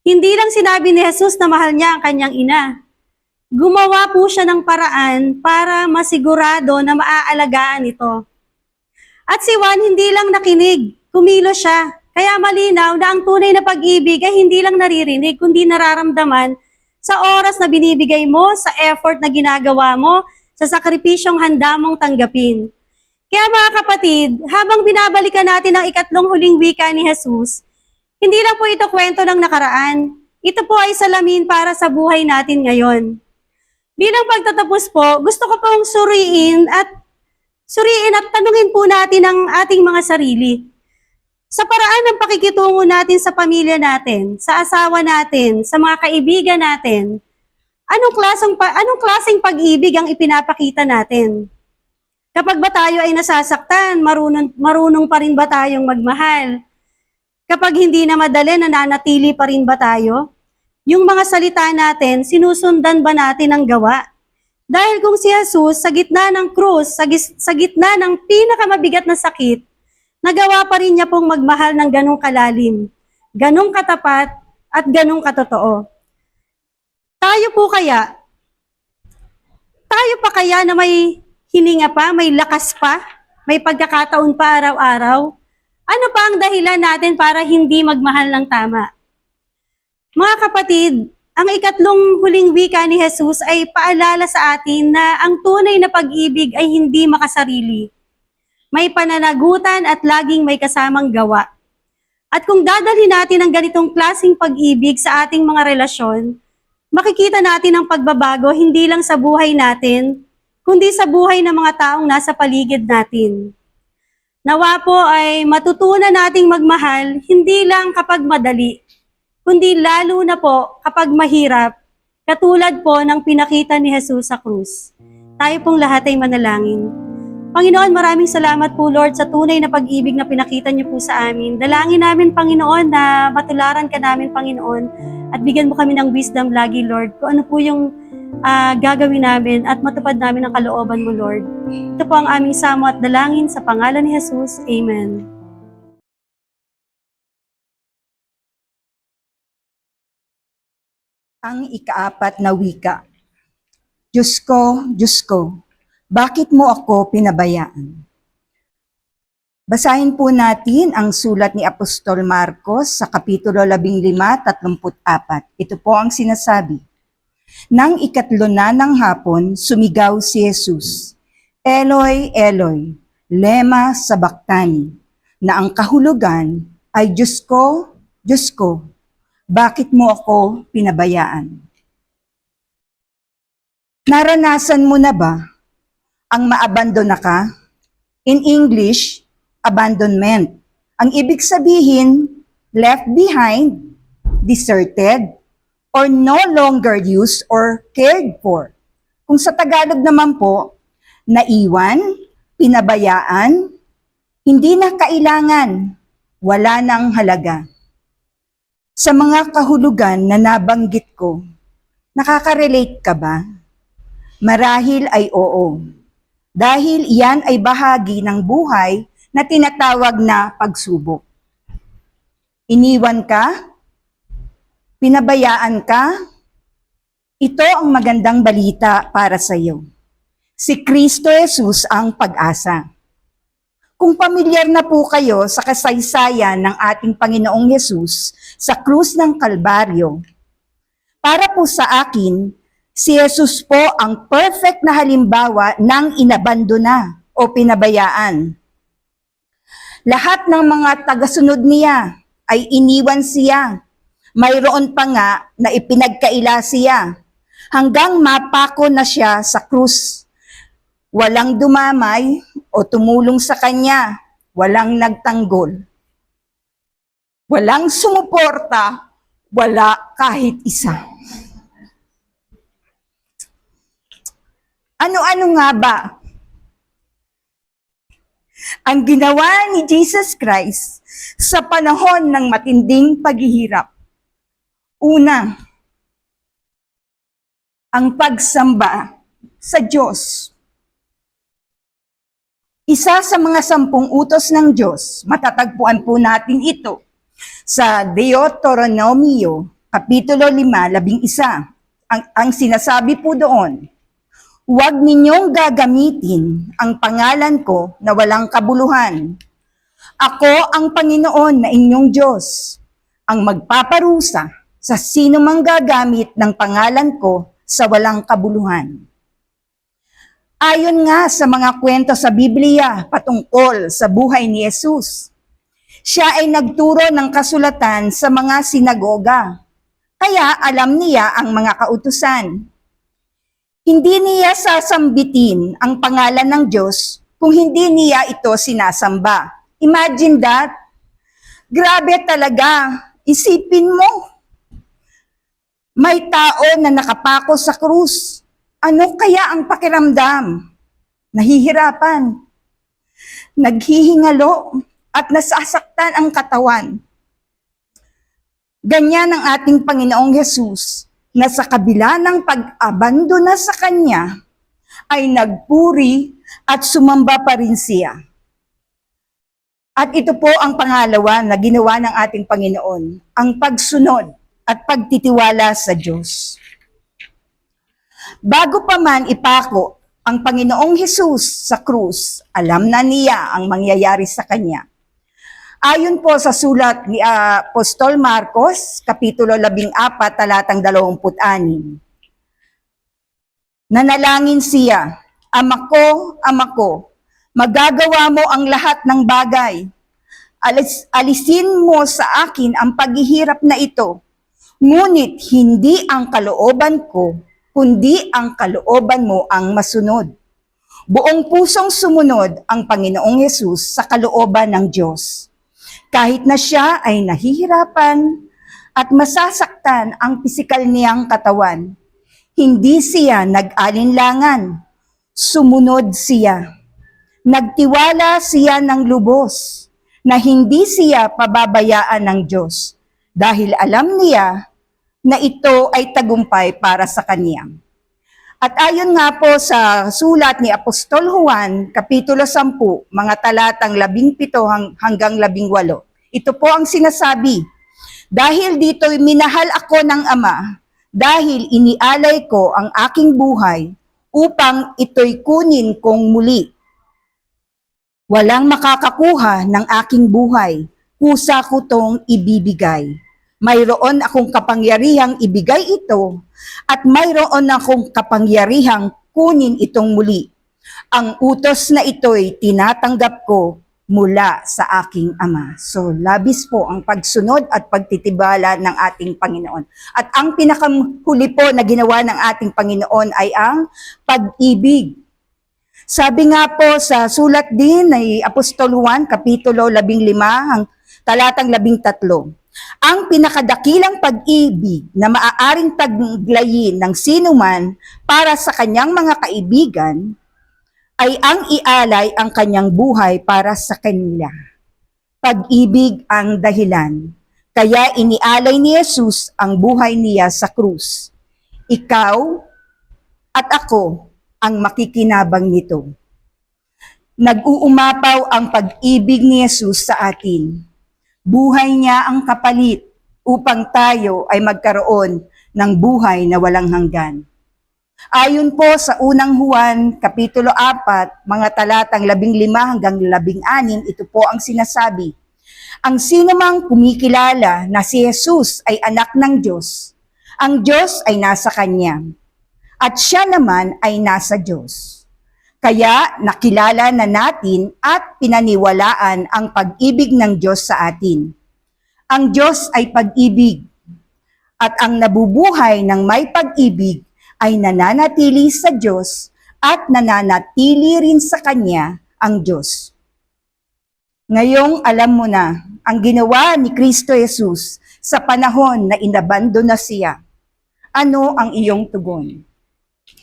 Hindi lang sinabi ni Jesus na mahal niya ang kanyang ina. Gumawa po siya ng paraan para masigurado na maaalagaan ito. At si Juan hindi lang nakinig, kumilos siya. Kaya malinaw na ang tunay na pag-ibig ay hindi lang naririnig, kundi nararamdaman sa oras na binibigay mo, sa effort na ginagawa mo, sa sakripisyong handa mong tanggapin. Kaya mga kapatid, habang binabalikan natin ang ikatlong huling wika ni Jesus, hindi lang po ito kwento ng nakaraan. Ito po ay salamin para sa buhay natin ngayon. Bilang pagtatapos po, gusto ko pong suriin at tanungin po natin ang ating mga sarili. Sa paraan ng pakikitungo natin sa pamilya natin, sa asawa natin, sa mga kaibigan natin, anong klaseng pag-ibig ang ipinapakita natin? Kapag ba tayo ay nasasaktan, marunong pa rin ba tayong magmahal? Kapag hindi na madali, nananatili pa rin ba tayo? Yung mga salita natin, sinusundan ba natin ang gawa? Dahil kung si Jesus, sa gitna ng krus, sa gitna ng pinakamabigat na sakit, nagawa pa rin niya pong magmahal ng ganong kalalim, ganong katapat, at ganong katotoo. Tayo pa kaya na may hininga pa, may lakas pa, may pagkakataon pa araw-araw? Ano pa ang dahilan natin para hindi magmahal ng tama? Mga kapatid, ang ikatlong huling wika ni Jesus ay paalala sa atin na ang tunay na pag-ibig ay hindi makasarili. May pananagutan at laging may kasamang gawa. At kung dadalhin natin ang ganitong klaseng pag-ibig sa ating mga relasyon, makikita natin ang pagbabago hindi lang sa buhay natin, kundi sa buhay ng mga taong nasa paligid natin. Nawa po ay matutunan nating magmahal hindi lang kapag madali, kundi lalo na po kapag mahirap, katulad po ng pinakita ni Jesus sa krus. Tayo pong lahat ay manalangin. Panginoon, maraming salamat po Lord sa tunay na pag-ibig na pinakita niyo po sa amin. Dalangin namin Panginoon na matularan ka namin Panginoon at bigyan mo kami ng wisdom lagi Lord kung ano po yung gagawin namin at matupad namin ang kalooban mo Lord. Ito po ang aming samo at dalangin sa pangalan ni Jesus. Amen. Ang ikaapat na wika. Diyos ko, bakit mo ako pinabayaan? Basahin po natin ang sulat ni Apostol Marcos sa Kapitulo 15:34. Ito po ang sinasabi. Nang ikatlo na ng hapon, sumigaw si Jesus, Eloi, Eloi, lema sabachthani, na ang kahulugan ay Diyos ko, bakit mo ako pinabayaan? Naranasan mo na ba ang maabandona ka? In English, abandonment. Ang ibig sabihin, left behind, deserted, or no longer used or cared for. Kung sa Tagalog naman po, naiwan, pinabayaan, hindi na kailangan, wala nang halaga. Sa mga kahulugan na nabanggit ko, nakaka-relate ka ba? Marahil ay oo. Dahil iyan ay bahagi ng buhay na tinatawag na pagsubok. Iniwan ka? Pinabayaan ka? Ito ang magandang balita para sa iyo. Si Kristo Jesus ang pag-asa. Kung pamilyar na po kayo sa kasaysayan ng ating Panginoong Jesus sa krus ng Kalbaryo, para po sa akin, si Jesus po ang perfect na halimbawa ng inabandona o pinabayaan. Lahat ng mga tagasunod niya ay iniwan siya. Mayroon pa nga na ipinagkaila siya hanggang mapako na siya sa krus. Walang dumamay o tumulong sa kanya, walang nagtanggol. Walang sumuporta, wala kahit isa. Ano-ano nga ba ang ginawa ni Jesus Christ sa panahon ng matinding paghihirap? Una, ang pagsamba sa Diyos. Isa sa mga 10 utos ng Diyos, matatagpuan po natin ito sa Deuteronomio, Kapitulo 5:11. Ang sinasabi po doon, huwag ninyong gagamitin ang pangalan ko na walang kabuluhan. Ako ang Panginoon na inyong Diyos, ang magpaparusa sa sino mang gagamit ng pangalan ko sa walang kabuluhan. Ayon nga sa mga kwento sa Biblia patungkol sa buhay ni Jesus, siya ay nagturo ng kasulatan sa mga sinagoga, kaya alam niya ang mga kautusan. Hindi niya sasambitin ang pangalan ng Diyos kung hindi niya ito sinasamba. Imagine that. Grabe talaga. Isipin mo. May tao na nakapako sa krus. Ano kaya ang pakiramdam? Nahihirapan, naghihingalo, at nasasaktan ang katawan. Ganyan ang ating Panginoong Hesus, na sa kabila ng pag-abandona sa Kanya, ay nagpuri at sumamba pa rin siya. At ito po ang pangalawa na ginawa ng ating Panginoon, ang pagsunod at pagtitiwala sa Diyos. Bago pa man ipako ang Panginoong Hesus sa krus, alam na niya ang mangyayari sa Kanya. Ayon po sa sulat ni Apostol Marcos, Kapitulo 14, talatang 26. Nanalangin siya, Ama ko, magagawa mo ang lahat ng bagay. Alisin mo sa akin ang paghihirap na ito, ngunit hindi ang kalooban ko, kundi ang kalooban mo ang masunod. Buong pusong sumunod ang Panginoong Hesus sa kalooban ng Diyos. Kahit na siya ay nahihirapan at masasaktan ang pisikal niyang katawan, hindi siya nag-alinlangan. Sumunod siya. Nagtiwala siya ng lubos na hindi siya pababayaan ng Diyos dahil alam niya na ito ay tagumpay para sa kanya. At ayon nga po sa sulat ni Apostol Juan, Kapitulo 10, mga talatang 17 hanggang 18, ito po ang sinasabi, dahil dito'y minahal ako ng Ama, dahil inialay ko ang aking buhay, upang ito'y kunin kong muli. Walang makakakuha ng aking buhay, kusa ko tong ibibigay. Mayroon akong kapangyarihang ibigay ito at mayroon akong kapangyarihang kunin itong muli. Ang utos na ito'y tinatanggap ko mula sa aking Ama. So, labis po ang pagsunod at pagtitibala ng ating Panginoon. At ang pinakahuli po na ginawa ng ating Panginoon ay ang pag-ibig. Sabi nga po sa sulat din ni Apostol Juan, Kapitulo 15, talatang 13, ang pinakadakilang pag-ibig na maaaring taglayin ng sinuman para sa kanyang mga kaibigan ay ang ialay ang kanyang buhay para sa kanila. Pag-ibig ang dahilan. Kaya inialay ni Jesus ang buhay niya sa krus. Ikaw at ako ang makikinabang nito. Nag-uumapaw ang pag-ibig ni Jesus sa atin. Buhay niya ang kapalit upang tayo ay magkaroon ng buhay na walang hanggan. Ayon po sa unang Juan, Kapitulo 4, mga talatang 15 hanggang 16, ito po ang sinasabi. Ang sino mang kumikilala na si Jesus ay anak ng Diyos, ang Diyos ay nasa Kanya, at siya naman ay nasa Diyos. Kaya nakilala na natin at pinaniwalaan ang pag-ibig ng Diyos sa atin. Ang Diyos ay pag-ibig, at ang nabubuhay ng may pag-ibig ay nananatili sa Diyos at nananatili rin sa Kanya ang Diyos. Ngayong alam mo na ang ginawa ni Kristo Jesus sa panahon na inabando na siya. Ano ang iyong tugon?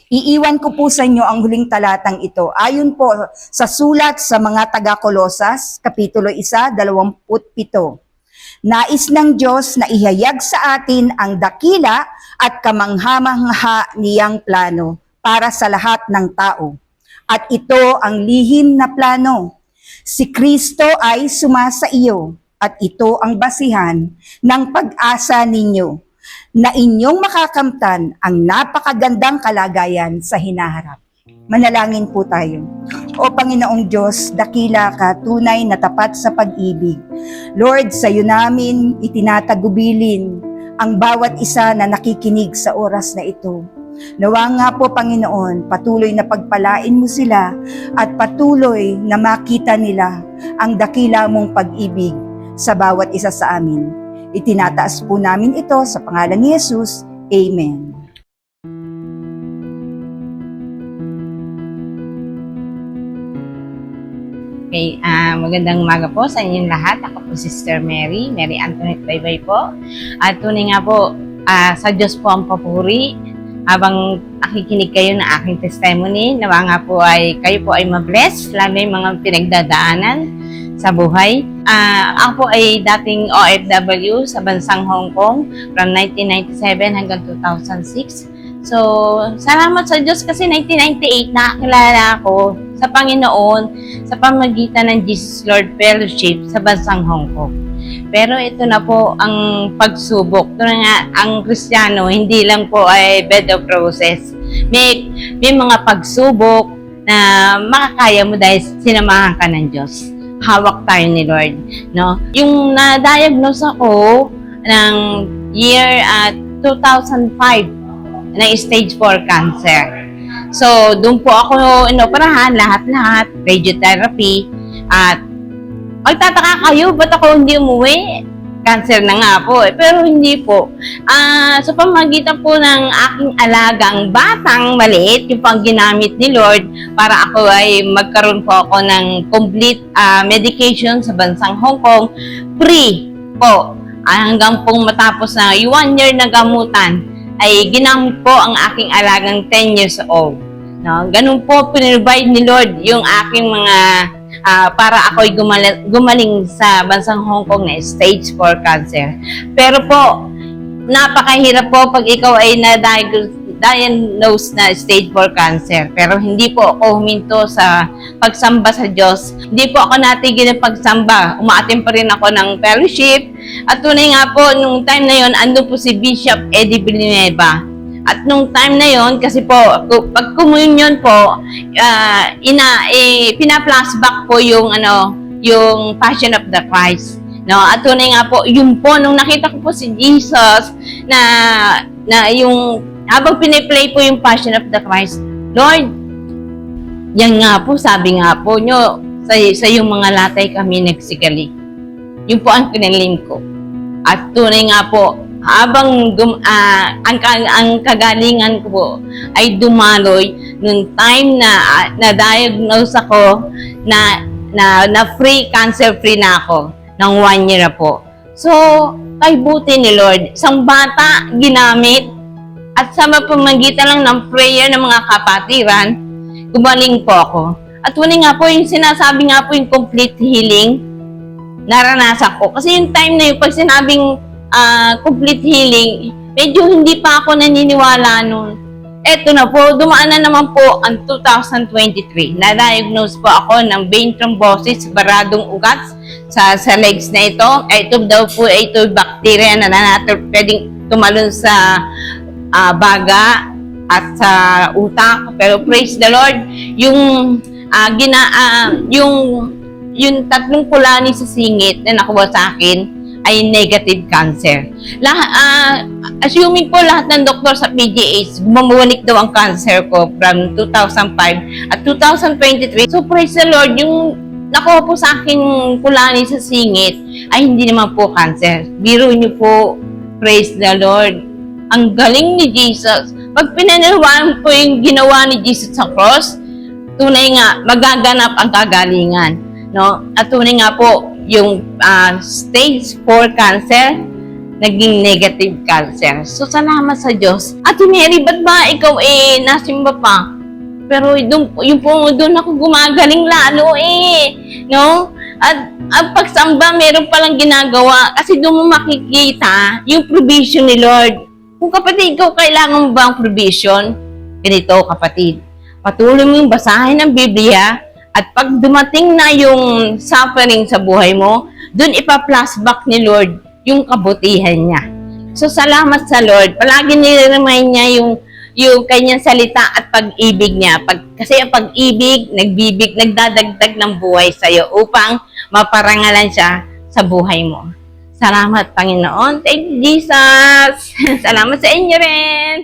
Iiwan ko po sa inyo ang huling talatang ito. Ayon po sa sulat sa mga taga-Kolosas, Kapitulo 1, 27. Nais ng Diyos na ihayag sa atin ang dakila at kamangha-mangha niyang plano para sa lahat ng tao. At ito ang lihim na plano. Si Kristo ay sumasa iyo at ito ang basihan ng pag-asa ninyo na inyong makakamtan ang napakagandang kalagayan sa hinaharap. Manalangin po tayo. O Panginoong Diyos, dakila ka, tunay na tapat sa pag-ibig. Lord, sa iyo namin itinatagubilin ang bawat isa na nakikinig sa oras na ito. Nawa nga po, Panginoon, patuloy na pagpalain mo sila at patuloy na makita nila ang dakila mong pag-ibig sa bawat isa sa amin. Itinataas po namin ito sa pangalan ni Jesus. Amen. Okay, magandang umaga po sa inyong lahat. Ako po Sister Mary Antoinette Baybay po. At tunay nga po, sa Diyos po ang papuri. Habang nakikinig kayo ng aking testimony, nawa nga po ay kayo po ay mabless, lalo yung mga pinagdadaanan sa buhay. Ako po ay dating OFW sa bansang Hong Kong from 1997 hanggang 2006. So, salamat sa Diyos kasi 1998 nakakilala ako sa Panginoon sa pamagitan ng Jesus Lord Fellowship sa bansang Hong Kong. Pero ito na po ang pagsubok. Ito na nga, ang Kristiyano, hindi lang po ay bed of roses. May mga pagsubok na makakaya mo dahil sinamahan ka ng Diyos. Hawak tayo ni Lord. No? Yung na-diagnose ako ng year 2005 ng stage 4 cancer. So, doon po ako inoperahan, lahat-lahat, radiotherapy, at magtataka kayo, ba't ako hindi umuwi? Cancer na nga po, pero hindi po. Sa pamagitan po ng aking alagang batang maliit, yung pang ginamit ni Lord, para ako ay magkaroon po ako ng complete medication sa bansang Hong Kong, free po. Hanggang pong matapos na 1 year na gamutan, ay ginamit po ang aking alagang 10 years old. No? Ganun po, pinrovide ni Lord yung aking mga para ako'y gumaling sa bansang Hong Kong na stage 4 cancer. Pero po, napakahirap po pag ikaw ay na-diagnose na stage 4 cancer. Pero hindi po ako huminto sa pagsamba sa Diyos. Hindi po ako natigil ng pagsamba. Umaattend pa rin ako ng fellowship. At tunay nga po, nung time na yon, ando po si Bishop Eddie Villanueva. At nung time na yon, kasi po, pag communion po, pina-flashback po yung Passion of the Christ. No? At tunay nga po, yun po, nung nakita ko po si Jesus, na yung, habang piniplay po yung Passion of the Christ, Lord, yan nga po, sabi nga po nyo, sa yung mga latay kami nagsigali. Yun po ang kiniling ko. At tunay nga po, habang ang kagalingan ko po ay dumaloy nung time na na-diagnose ako na free, cancer-free na ako ng 1 year na po. So, kay buti ni Lord, isang bata ginamit at sa pamamagitan lang ng prayer ng mga kapatiran, gumaling po ako. At wala nga po yung sinasabi nga po yung complete healing. naranasan ko. Kasi yung time na yun, pag sinabing complete healing, medyo hindi pa ako naniniwala nun. Eto na po, dumaan na naman po ang 2023. Na-diagnose po ako ng vein thrombosis, baradong ugat sa legs na ito. Ito daw po, ito bacteria na pwedeng tumalon sa baga at sa utak. Pero praise the Lord, yung yung tatlong kulani sa singit na nakuha sa akin ay negative cancer. Assuming po lahat ng doktor sa PGH, bumabalik daw ang cancer ko from 2005 at 2023. So praise the Lord, yung nakuha po sa akin kulani sa singit ay hindi naman po cancer. Biro niyo po, praise the Lord. Ang galing ni Jesus. Pag pinanirawan po yung ginawa ni Jesus sa cross, tunay nga, magaganap ang kagalingan. No? At tunay nga po, yung stage 4 cancer, naging negative cancer. So, salamat sa Diyos. Ate Mary, ba't ba ikaw nasimba pa? Pero yung po doon ako gumagaling lalo no? At ang pagsamba, meron palang ginagawa. Kasi doon mo makikita yung provision ni Lord. Kung kapatid, ikaw kailangan mo ba ang provision? Ganito, kapatid. Patuloy mo yung basahin ng Biblia at pag dumating na yung suffering sa buhay mo, dun ipa-flashback ni Lord yung kabutihan niya. So, salamat sa Lord. Palagi nire-remind niya yung kanyang salita at pag-ibig niya. Kasi ang pag-ibig, nagdadagdag ng buhay sa'yo upang maparangalan siya sa buhay mo. Salamat, Panginoon. Thank you, Jesus. Salamat sa inyo rin.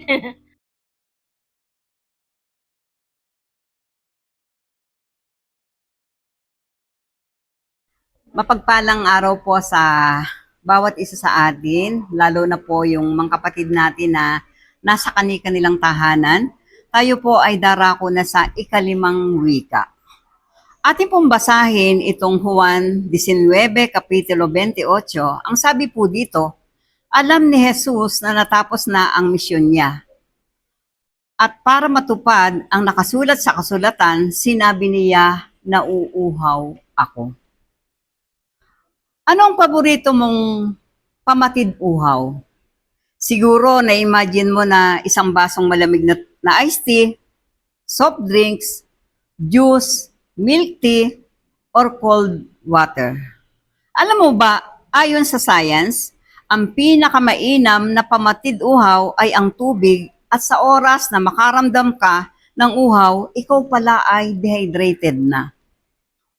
Mapagpalang araw po sa bawat isa sa atin, lalo na po yung mga kapatid natin na nasa kani-kanilang tahanan. Tayo po ay darako na sa ikalimang wika. Atin pong basahin itong Juan 19, Kapitulo 28. Ang sabi po dito, alam ni Jesus na natapos na ang misyon niya. At para matupad ang nakasulat sa kasulatan, sinabi niya, nauuhaw ako. Ano ang paborito mong pamatid uhaw? Siguro na-imagine mo na isang basong malamig na iced tea, soft drinks, juice, milk tea, or cold water. Alam mo ba, ayon sa science, ang pinakamainam na pamatid uhaw ay ang tubig at sa oras na makaramdam ka ng uhaw, ikaw pala ay dehydrated na.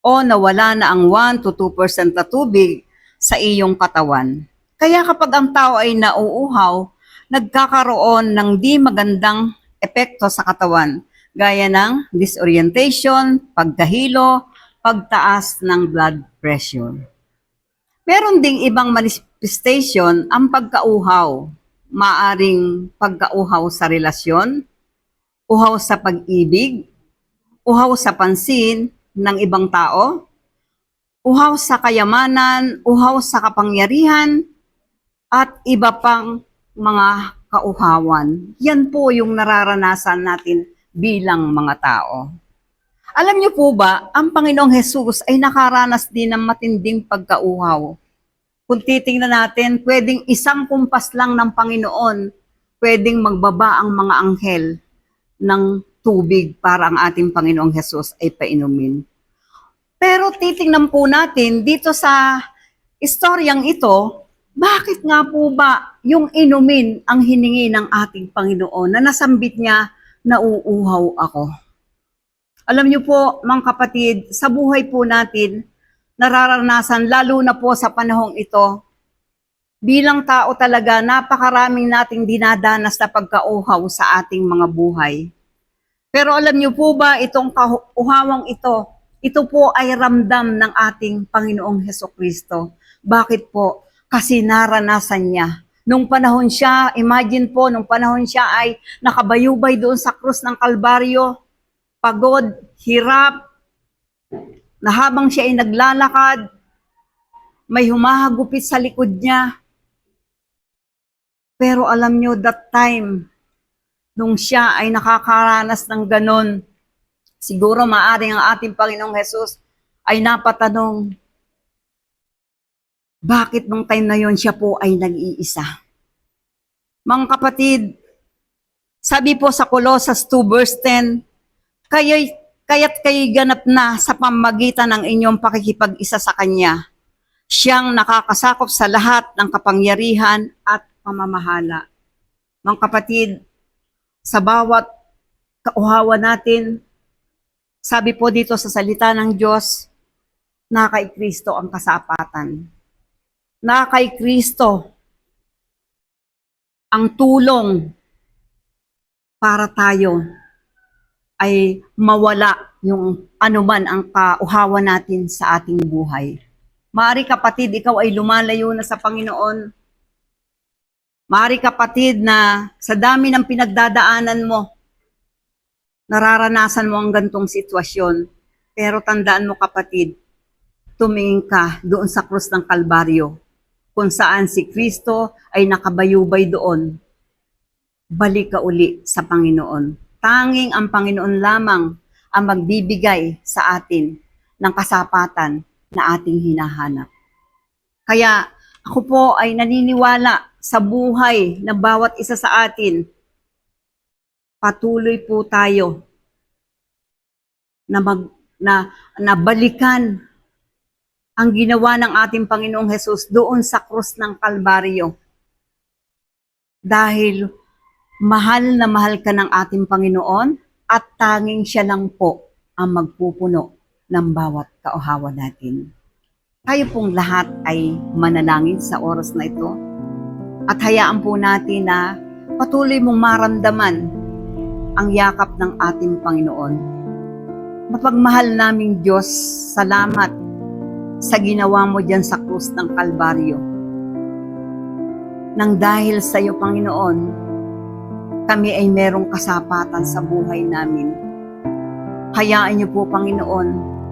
O nawala na ang 1 to 2% na tubig sa iyong katawan. Kaya kapag ang tao ay nauuhaw, nagkakaroon ng di magandang epekto sa katawan, gaya ng disorientation, pagkahilo, pagtaas ng blood pressure. Meron ding ibang manifestation ang pagkauhaw. Maaring pagkauhaw sa relasyon, uhaw sa pag-ibig, uhaw sa pansin ng ibang tao, uhaw sa kayamanan, uhaw sa kapangyarihan, at iba pang mga kauhawan. Yan po yung nararanasan natin bilang mga tao. Alam niyo po ba, ang Panginoong Hesus ay nakaranas din ng matinding pagkauhaw. Kung titingnan natin, pwedeng isang kumpas lang ng Panginoon, pwedeng magbaba ang mga anghel ng tubig para ang ating Panginoong Hesus ay painumin. Pero titingnan po natin dito sa istoryang ito, bakit nga po ba yung inumin ang hiningi ng ating Panginoon na nasambit niya, nauuhaw ako? Alam niyo po, mga kapatid, sa buhay po natin, nararanasan, lalo na po sa panahong ito, bilang tao talaga, napakaraming nating dinadanas na pagkauhaw sa ating mga buhay. Pero alam niyo po ba, itong kauhawang ito po ay ramdam ng ating Panginoong Hesukristo. Bakit po? Kasi naranasan niya. Nung panahon siya, imagine po, nung panahon siya ay nakabayubay doon sa krus ng Kalbaryo, pagod, hirap, na habang siya ay naglalakad, may humahagupit sa likod niya. Pero alam niyo, that time, nung siya ay nakakaranas ng ganon, siguro maaring ang ating Panginoong Hesus ay napatanong, Bakit nung time na yon siya po ay nag-iisa? Mga kapatid, sabi po sa Colossus 2 verse 10, kaya't kayo'y ganap na sa pamamagitan ng inyong pakikipag-isa sa Kanya. Siyang nakakasakop sa lahat ng kapangyarihan at pamamahala. Mga kapatid, sa bawat kauhawa natin, sabi po dito sa salita ng Diyos, na kay Kristo ang kasapatan. Na kay Kristo ang tulong para tayo ay mawala yung anuman ang kauhawa natin sa ating buhay. Maari kapatid, ikaw ay lumalayo na sa Panginoon. Maari kapatid na sa dami ng pinagdadaanan mo, nararanasan mo ang gantong sitwasyon. Pero tandaan mo kapatid, tumingin ka doon sa krus ng Kalbaryo, kung saan si Kristo ay nakabayubay doon. Balik ka uli sa Panginoon. Tanging ang Panginoon lamang ang magbibigay sa atin ng kasapatan na ating hinahanap. Kaya ako po ay naniniwala sa buhay ng bawat isa sa atin. Patuloy po tayo na balikan ang ginawa ng ating Panginoong Hesus doon sa krus ng Kalbaryo. Dahil mahal na mahal ka ng ating Panginoon at tanging siya lang po ang magpupuno ng bawat kauhawa natin. Tayo pong lahat ay manalangin sa oras na ito at hayaan po natin na patuloy mong maramdaman ang yakap ng ating Panginoon. Mapagmahal naming Diyos, salamat sa ginawa mo dyan sa krus ng Kalbaryo. Nang dahil sa iyo, Panginoon, kami ay merong kasapatan sa buhay namin. Hayaan niyo po, Panginoon,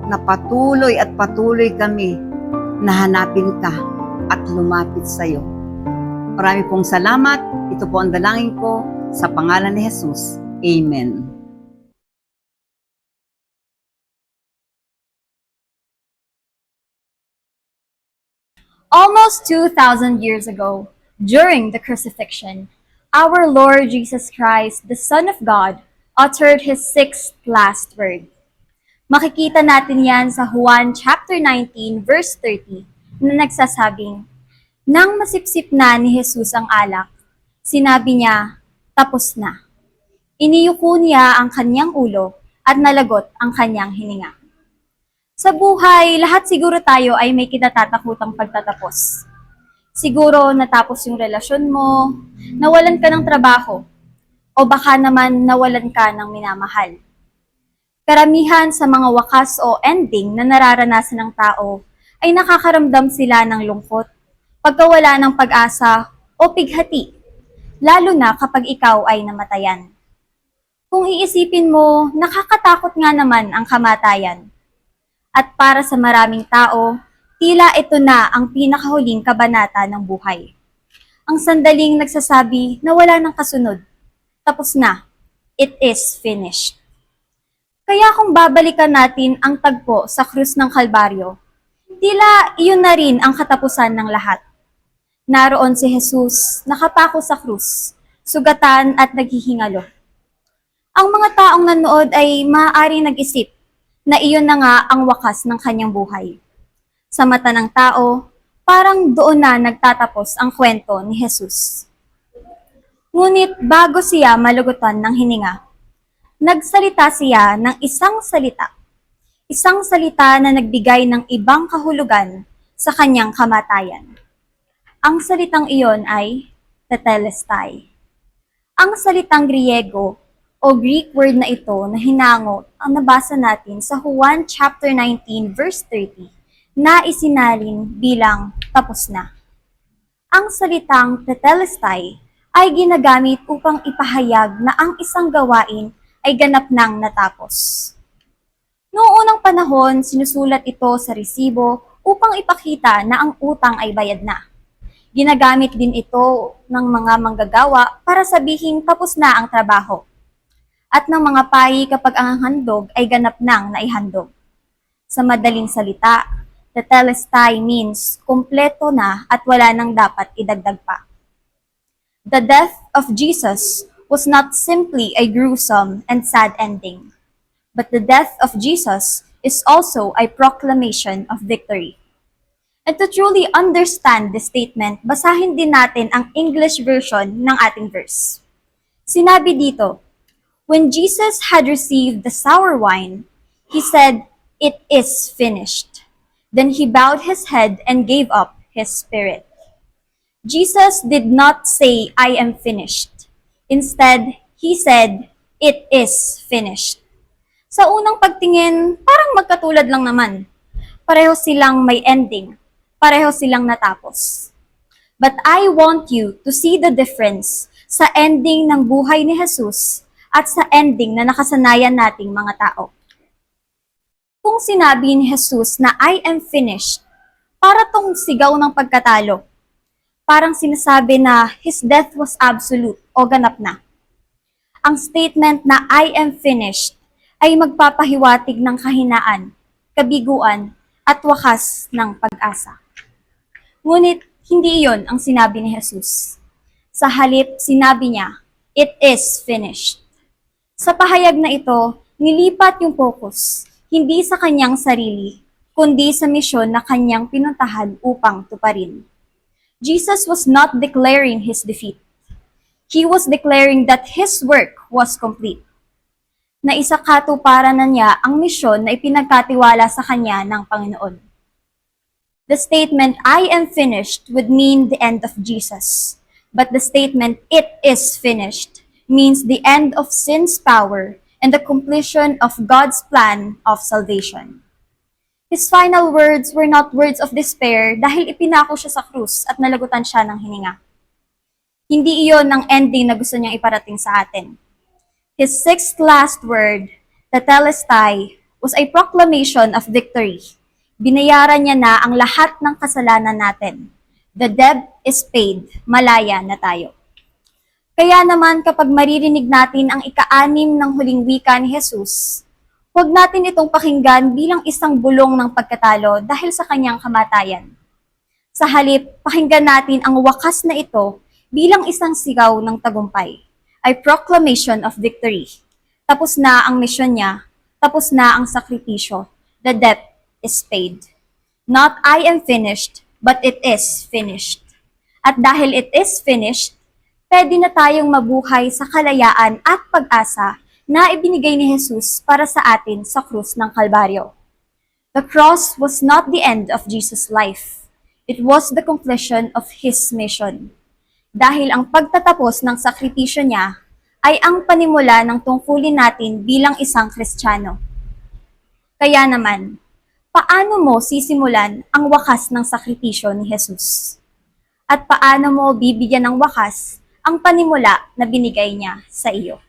na patuloy at patuloy kami na hanapin ka at lumapit sa iyo. Marami pong salamat. Ito po ang dalangin ko sa pangalan ni Jesus. Amen. Almost 2,000 years ago, during the crucifixion, our Lord Jesus Christ, the Son of God, uttered His sixth last word. Makikita natin yan sa Juan chapter 19 verse 30 na nagsasabing, nang masipsip na ni Jesus ang alak, sinabi niya, tapos na. Iniyuko niya ang kanyang ulo at nalagot ang kanyang hininga. Sa buhay, lahat siguro tayo ay may kinatatakutang pagtatapos. Siguro natapos yung relasyon mo, nawalan ka ng trabaho, o baka naman nawalan ka ng minamahal. Karamihan sa mga wakas o ending na nararanasan ng tao ay nakakaramdam sila ng lungkot, pagkawala ng pag-asa o pighati, lalo na kapag ikaw ay namatayan. Kung iisipin mo, nakakatakot nga naman ang kamatayan. At para sa maraming tao, tila ito na ang pinakahuling kabanata ng buhay. Ang sandaling nagsasabi na wala nang kasunod. Tapos na. It is finished. Kaya kung babalikan natin ang tagpo sa krus ng Kalbaryo, tila iyon na rin ang katapusan ng lahat. Naroon si Jesus, nakapako sa krus, sugatan at naghihingalo. Ang mga taong nanood ay maaari nag-isip na iyon na nga ang wakas ng kanyang buhay. Sa mata ng tao, parang doon na nagtatapos ang kwento ni Jesus. Ngunit bago siya malugutan ng hininga, nagsalita siya ng isang salita. Isang salita na nagbigay ng ibang kahulugan sa kanyang kamatayan. Ang salitang iyon ay tetelestai. Ang salitang Griego o Greek word na ito na hinango ang nabasa natin sa Juan chapter 19 verse 30 na isinalin bilang tapos na. Ang salitang tetelestai ay ginagamit upang ipahayag na ang isang gawain ay ganap nang natapos. Noong unang panahon, sinusulat ito sa resibo upang ipakita na ang utang ay bayad na. Ginagamit din ito ng mga manggagawa para sabihin tapos na ang trabaho. At ng mga payi kapag ang handog ay ganap nang naihandog. Sa madaling salita, Tetelestai means kumpleto na at wala nang dapat idagdag pa. The death of Jesus was not simply a gruesome and sad ending, but the death of Jesus is also a proclamation of victory. And to truly understand this statement, basahin din natin ang English version ng ating verse. Sinabi dito, when Jesus had received the sour wine, he said, "It is finished." Then he bowed his head and gave up his spirit. Jesus did not say, "I am finished." Instead, he said, "It is finished." Sa unang pagtingin, parang magkatulad lang naman. Pareho silang may ending. Pareho silang natapos. But I want you to see the difference sa ending ng buhay ni Jesus at sa ending na nakasanayan nating mga tao. Kung sinabi ni Jesus na I am finished, para tong sigaw ng pagkatalo. Parang sinasabi na his death was absolute o ganap na. Ang statement na I am finished ay magpapahiwatig ng kahinaan, kabiguan, at wakas ng pag-asa. Ngunit hindi iyon ang sinabi ni Jesus. Sa halip, sinabi niya, "It is finished." Sa pahayag na ito, nilipat yung focus, hindi sa kanyang sarili, kundi sa misyon na kanyang pinuntahan upang tuparin. Jesus was not declaring his defeat. He was declaring that his work was complete. Na isakatuparan na niya ang misyon na ipinagkatiwala sa kanya ng Panginoon. The statement, "I am finished," would mean the end of Jesus. But the statement, "It is finished," means the end of sin's power and the completion of God's plan of salvation. His final words were not words of despair dahil ipinako siya sa krus at nalagutan siya ng hininga. Hindi iyon ang ending na gusto niyang iparating sa atin. His sixth last word, Tetelestai, was a proclamation of victory. Binayaran niya na ang lahat ng kasalanan natin. The debt is paid, malaya na tayo. Kaya naman kapag maririnig natin ang ika-6 ng huling wika ni Jesus, huwag natin itong pakinggan bilang isang bulong ng pagkatalo dahil sa kanyang kamatayan. Sa halip, pakinggan natin ang wakas na ito bilang isang sigaw ng tagumpay, a proclamation of victory. Tapos na ang misyon niya, tapos na ang sakripisyo, the debt is paid. Not I am finished, but it is finished. At dahil it is finished, pwede na tayong mabuhay sa kalayaan at pag-asa na ibinigay ni Jesus para sa atin sa krus ng Kalbaryo. The cross was not the end of Jesus' life. It was the completion of His mission. Dahil ang pagtatapos ng sakripisyo niya ay ang panimula ng tungkulin natin bilang isang Kristiyano. Kaya naman, paano mo sisimulan ang wakas ng sakripisyo ni Jesus? At paano mo bibigyan ng wakas ang panimula na binigay niya sa iyo?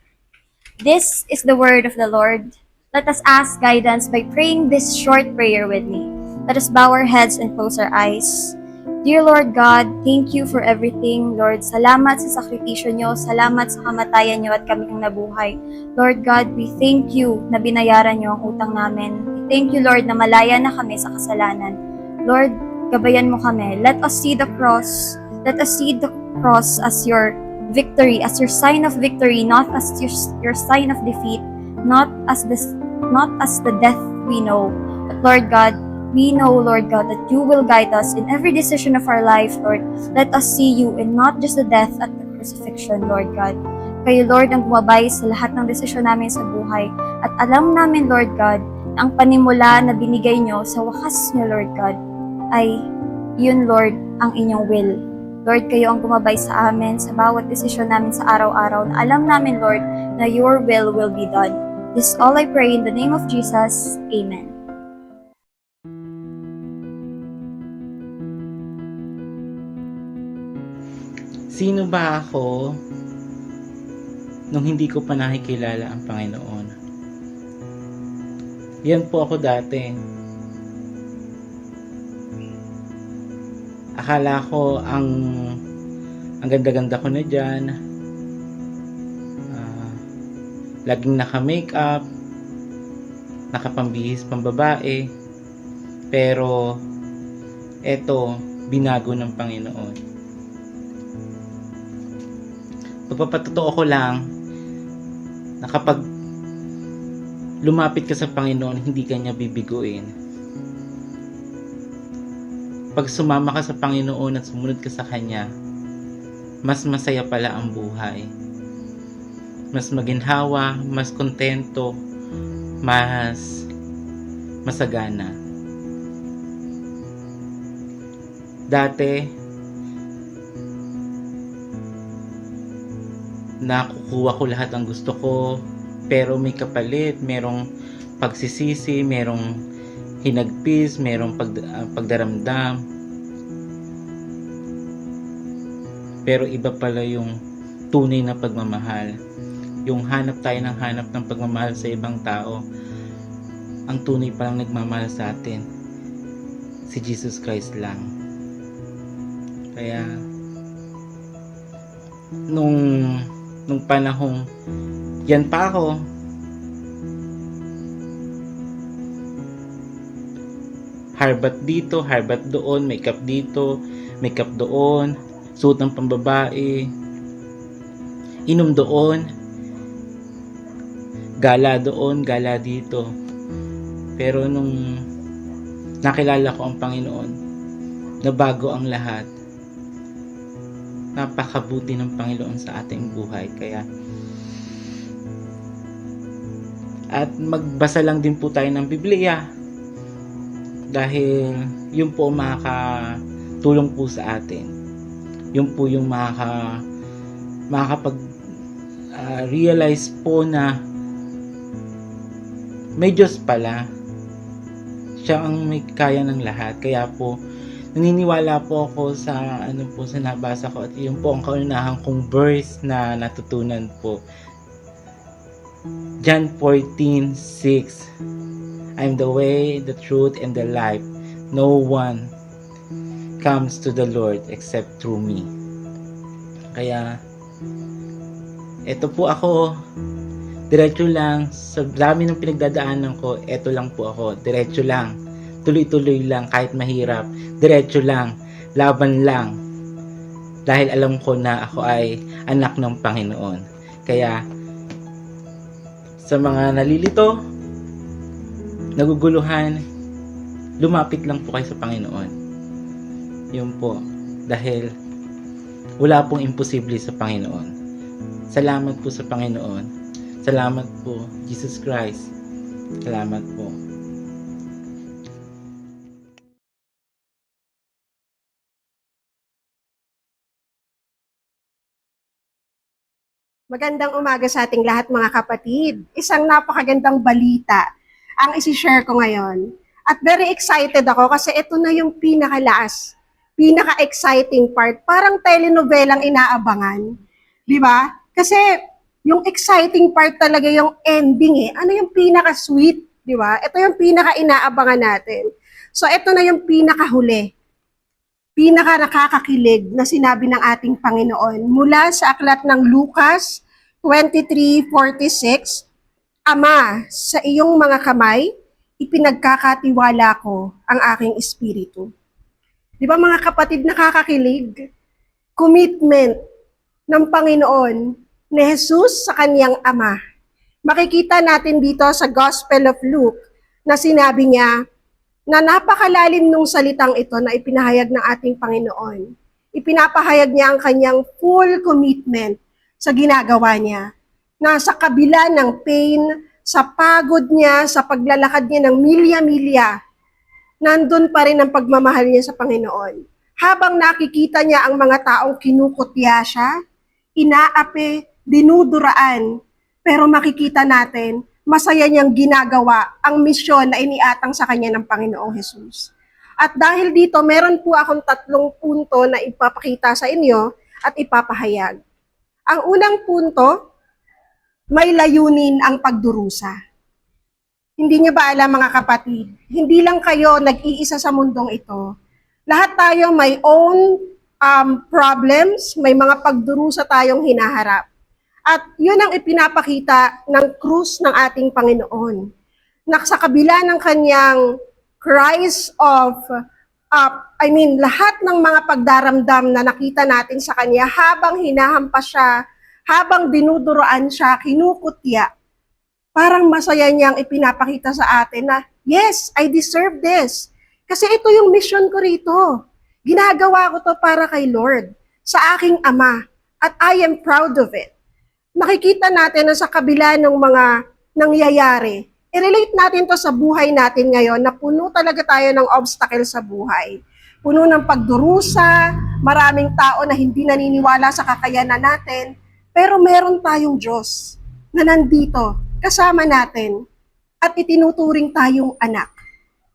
This is the word of the Lord. Let us ask guidance by praying this short prayer with me. Let us bow our heads and close our eyes. Dear Lord God, thank you for everything. Lord, salamat sa sakripisyo nyo. Salamat sa kamatayan nyo at kami ang nabuhay. Lord God, we thank you na binayaran nyo ang utang namin. We thank you, Lord, na malaya na kami sa kasalanan. Lord, gabayan mo kami. Let us see the cross. Let us see the cross as your victory, as your sign of victory, not as your sign of defeat, not as the death we know. But Lord God, we know, Lord God, that you will guide us in every decision of our life, Lord. Let us see you in not just the death at the crucifixion, Lord God. Kayo, Lord, ang gumabay sa lahat ng desisyon namin sa buhay. At alam namin, Lord God, na ang panimula na binigay nyo sa wakas nyo, Lord God, ay yun, Lord, ang inyong will. Lord, kayo ang gumabay sa amin sa bawat desisyon namin sa araw-araw. Na alam namin, Lord, na your will be done. This all I pray in the name of Jesus. Amen. Sino ba ako nung hindi ko pa nakikilala ang Panginoon? Yan po ako dati. Akala ko ang ganda-ganda ko na dyan. Laging naka-makeup, nakapambihis pambabae. Pero eto, binago ng Panginoon. Pagpapatotoo ko lang na kapag lumapit ka sa Panginoon, hindi ka niya bibiguin. Pag sumama ka sa Panginoon at sumunod ka sa Kanya, mas masaya pala ang buhay. Mas maginhawa, mas kontento, mas masagana. Dati, nakukuha ko lahat ang gusto ko, pero may kapalit, merong pagsisisi, merong hinagpis, merong pagdaramdam. Pero iba pala yung tunay na pagmamahal. Yung hanap tayo ng hanap ng pagmamahal sa ibang tao. Ang tunay palang nagmamahal sa atin, si Jesus Christ lang. Kaya, nung panahong yan pa ako, harbat dito, harbat doon, makeup dito, makeup doon, suot ng pambabae, inom doon, gala doon, gala dito. Pero nung nakilala ko ang Panginoon, nabago ang lahat. Napakabuti ng Panginoon sa ating buhay. Kaya at magbasa lang din po tayo ng Biblia dahil yun po makakatulong po sa atin. Yun po yung makakapag realize po na may Diyos pala. Siya ang may kaya ng lahat. Kaya po naniniwala po ako sa sa nabasa ko, at yun po ang kaunahan kong verse na natutunan po. John 14:6. I'm the way, the truth, and the life. No one comes to the Lord except through me. Kaya, eto po ako. Diretso lang. Sa dami ng pinagdadaanan ko, eto lang po ako. Diretso lang. Tuloy-tuloy lang kahit mahirap. Diretso lang. Laban lang. Dahil alam ko na ako ay anak ng Panginoon. Kaya, sa mga nalilito, naguguluhan, lumapit lang po kayo sa Panginoon. Yun po. Dahil wala pong imposible sa Panginoon. Salamat po sa Panginoon. Salamat po, Jesus Christ. Salamat po. Magandang umaga sa ating lahat mga kapatid. Isang napakagandang balita ang isi-share ko ngayon. At very excited ako kasi ito na yung pinaka-exciting part. Parang telenovelang inaabangan. Di ba? Kasi yung exciting part talaga yung ending eh. Ano yung pinaka-sweet? Di ba? Ito yung pinaka-inaabangan natin. So ito na yung pinaka-huli. Pinaka-nakakakilig na sinabi ng ating Panginoon mula sa aklat ng Lucas 23:46, Ama, sa iyong mga kamay, ipinagkakatiwala ko ang aking espiritu. Di ba mga kapatid, nakakakilig? Commitment ng Panginoon ni Jesus sa kaniyang Ama. Makikita natin dito sa Gospel of Luke na sinabi niya, na napakalalim nung salitang ito na ipinahayag ng ating Panginoon. Ipinapahayag niya ang kanyang full commitment sa ginagawa niya. Na sa kabila ng pain, sa pagod niya, sa paglalakad niya ng milya-milya, nandun pa rin ang pagmamahal niya sa Panginoon. Habang nakikita niya ang mga taong kinukutya siya, inaapi, dinuduraan, pero makikita natin, masaya niyang ginagawa ang misyon na iniatang sa kanya ng Panginoong Jesus. At dahil dito, meron po akong 3 punto na ipapakita sa inyo at ipapahayag. Ang unang punto, may layunin ang pagdurusa. Hindi niyo ba alam mga kapatid, hindi lang kayo nag-iisa sa mundong ito. Lahat tayo may own problems, may mga pagdurusa tayong hinaharap. At yun ang ipinapakita ng krus ng ating Panginoon. Na sa kabila ng kanyang cries of lahat ng mga pagdaramdam na nakita natin sa kanya habang hinahampas siya, habang dinuduroan siya, kinukutya, parang masaya niyang ipinapakita sa atin na, yes, I deserve this. Kasi ito yung mission ko rito. Ginagawa ko to para kay Lord, sa aking Ama, at I am proud of it. Nakikita natin na sa kabila ng mga nangyayari, i-relate natin to sa buhay natin ngayon na puno talaga tayo ng obstacle sa buhay. Puno ng pagdurusa, maraming tao na hindi naniniwala sa kakayanan natin, pero meron tayong Diyos na nandito, kasama natin, at itinuturing tayong anak.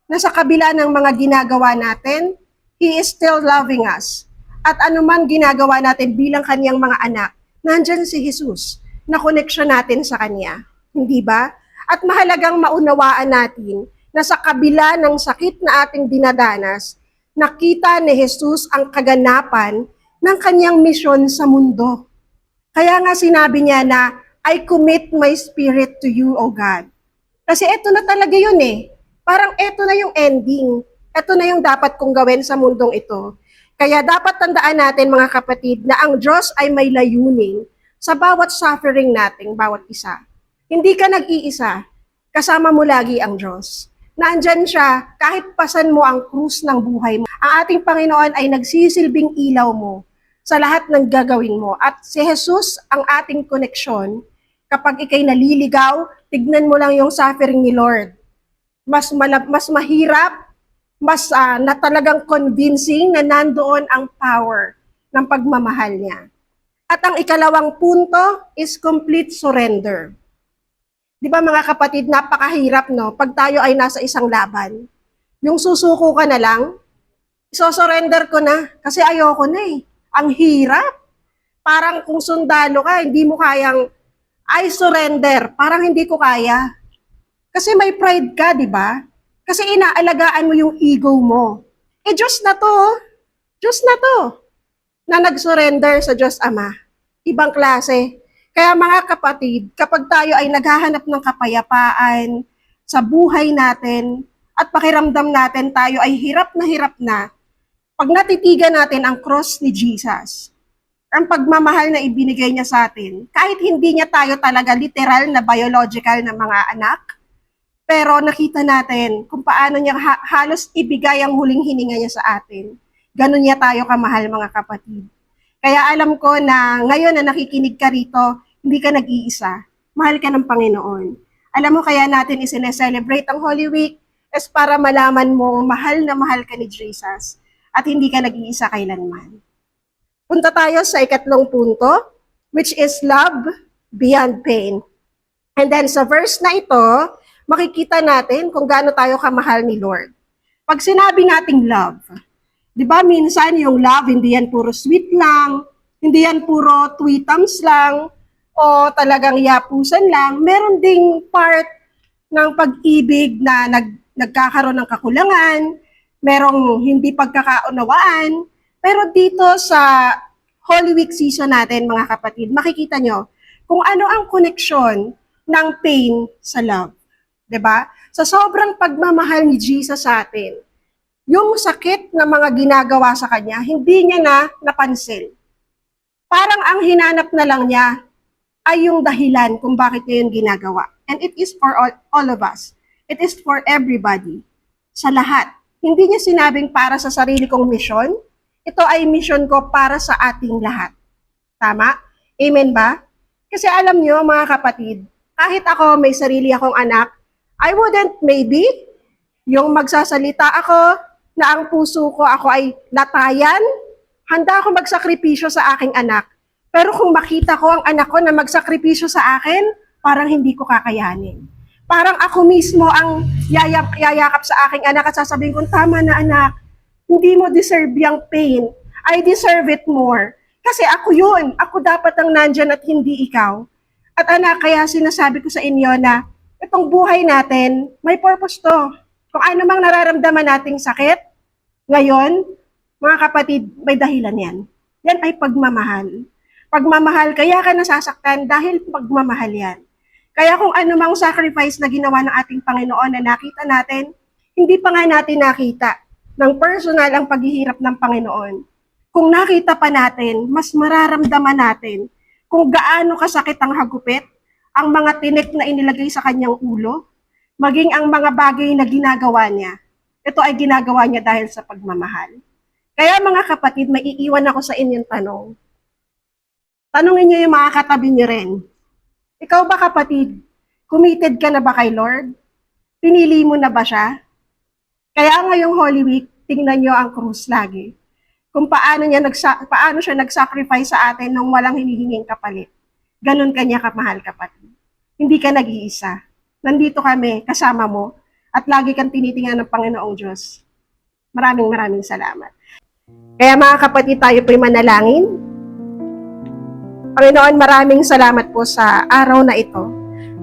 Na sa kabila ng mga ginagawa natin, He is still loving us. At anuman ginagawa natin bilang Kanyang mga anak, nandyan si Jesus na koneksyon natin sa Kanya. Hindi ba? At mahalagang maunawaan natin na sa kabila ng sakit na ating dinadanas, nakita ni Jesus ang kaganapan ng Kanyang misyon sa mundo. Kaya nga sinabi niya na, I commit my spirit to you, O God. Kasi eto na talaga yun eh. Parang eto na yung ending. Eto na yung dapat kong gawin sa mundong ito. Kaya dapat tandaan natin mga kapatid na ang Diyos ay may layunin sa bawat suffering nating bawat isa. Hindi ka nag-iisa. Kasama mo lagi ang Diyos. Nandyan siya kahit pasan mo ang krus ng buhay mo. Ang ating Panginoon ay nagsisilbing ilaw mo sa lahat ng gagawin mo. At si Jesus ang ating koneksyon. Kapag ikay naliligaw, tignan mo lang yung suffering ni Lord. Mas mahirap, na talagang convincing na nandoon ang power ng pagmamahal niya. At ang ikalawang punto is complete surrender. Di ba mga kapatid, napakahirap no, pag tayo ay nasa isang laban. Yung susuko ka na lang, isosurrender ko na, kasi ayoko na eh. Ang hirap. Parang kung sundalo ka, hindi mo kayang, I surrender, parang hindi ko kaya. Kasi may pride ka, di ba? Kasi inaalagaan mo yung ego mo. Eh, Diyos na to. Diyos na to. Na nag-surrender sa Diyos Ama. Ibang klase. Kaya mga kapatid, kapag tayo ay naghahanap ng kapayapaan sa buhay natin at pakiramdam natin tayo ay hirap na, pag natitigan natin ang cross ni Jesus, ang pagmamahal na ibinigay niya sa atin, kahit hindi niya tayo talaga literal na biological na mga anak, pero nakita natin kung paano niya halos ibigay ang huling hininga niya sa atin. Ganon niya tayo kamahal mga kapatid. Kaya alam ko na ngayon na nakikinig ka rito, hindi ka nag-iisa. Mahal ka ng Panginoon. Alam mo kaya natin isine-celebrate ang Holy Week is para malaman mo mahal na mahal ka ni Jesus at hindi ka nag-iisa kailanman. Punta tayo sa ikatlong punto, which is love beyond pain. And then sa verse na ito, makikita natin kung gaano tayo kamahal ni Lord. Pag sinabi nating love, di ba minsan yung love, hindi yan puro sweet lang, hindi yan puro tweetums lang, o talagang yapusan lang. Meron ding part ng pag-ibig na nagkakaroon ng kakulangan, merong hindi pagkakaunawaan, pero dito sa Holy Week season natin, mga kapatid, makikita nyo kung ano ang koneksyon ng pain sa love. 'Di ba? Sa sobrang pagmamahal ni Jesus sa atin, yung sakit na mga ginagawa sa kanya, hindi niya na napansin. Parang ang hinanap na lang niya ay yung dahilan kung bakit niya yung ginagawa. And it is for all of us. It is for everybody. Sa lahat. Hindi niya sinabing para sa sarili kong misyon. Ito ay misyon ko para sa ating lahat. Tama? Amen ba? Kasi alam niyo mga kapatid, kahit ako may sarili akong anak, I wouldn't maybe yung magsasalita ako na ang puso ko ako ay latayan, handa ako magsakripisyo sa aking anak. Pero kung makita ko ang anak ko na magsakripisyo sa akin, parang hindi ko kakayanin. Parang ako mismo ang yayakap sa aking anak at sasabihin ko, tama na anak, hindi mo deserve yung pain. I deserve it more. Kasi ako yun. Ako dapat ang nandyan at hindi ikaw. At anak, kaya sinasabi ko sa inyo na itong buhay natin, may purpose to. Kung ano mang nararamdaman nating sakit, ngayon, mga kapatid, may dahilan yan. Yan ay pagmamahal. Pagmamahal, kaya ka nasasaktan dahil pagmamahal yan. Kaya kung ano mang sacrifice na ginawa ng ating Panginoon na nakita natin, hindi pa nga natin nakita. ng personal ang paghihirap ng Panginoon. Kung nakita pa natin, mas mararamdaman natin kung gaano kasakit ang hagupit, ang mga tinik na inilagay sa kanyang ulo, maging ang mga bagay na ginagawa niya. Ito ay ginagawa niya dahil sa pagmamahal. Kaya mga kapatid, may iiwan ako sa inyong tanong. Tanungin niyo yung mga katabi niyo rin. Ikaw ba kapatid, committed ka na ba kay Lord? Pinili mo na ba siya? Kaya ngayong Holy Week, tingnan niyo ang krus lagi. Kung paano siya nag-sacrifice sa atin nang walang hinihinging kapalit. Ganon kanya kamahal kapatid. Hindi ka nag-iisa. Nandito kami, kasama mo, at lagi kang tinitingnan ng Panginoong Diyos. Maraming salamat. Kaya mga kapatid, tayo po'y manalangin. Panginoon, maraming salamat po sa araw na ito.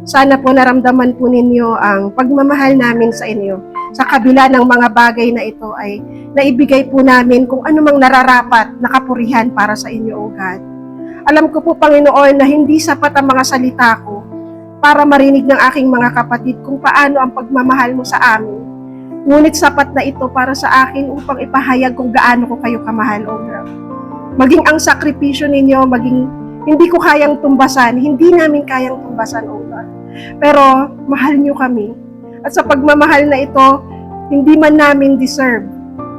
Sana po naramdaman po ninyo ang pagmamahal namin sa inyo. Sa kabila ng mga bagay na ito ay naibigay po namin kung anumang nararapat na kapurihan para sa inyo, O God. Alam ko po, Panginoon, na hindi sapat ang mga salita ko para marinig ng aking mga kapatid kung paano ang pagmamahal mo sa amin. Ngunit sapat na ito para sa akin upang ipahayag kung gaano ko kayo kamahal, O God. Maging ang sakripisyo ninyo, maging hindi ko kayang tumbasan, hindi namin kayang tumbasan, O God. Pero mahal niyo kami. At sa pagmamahal na ito, hindi man namin deserve.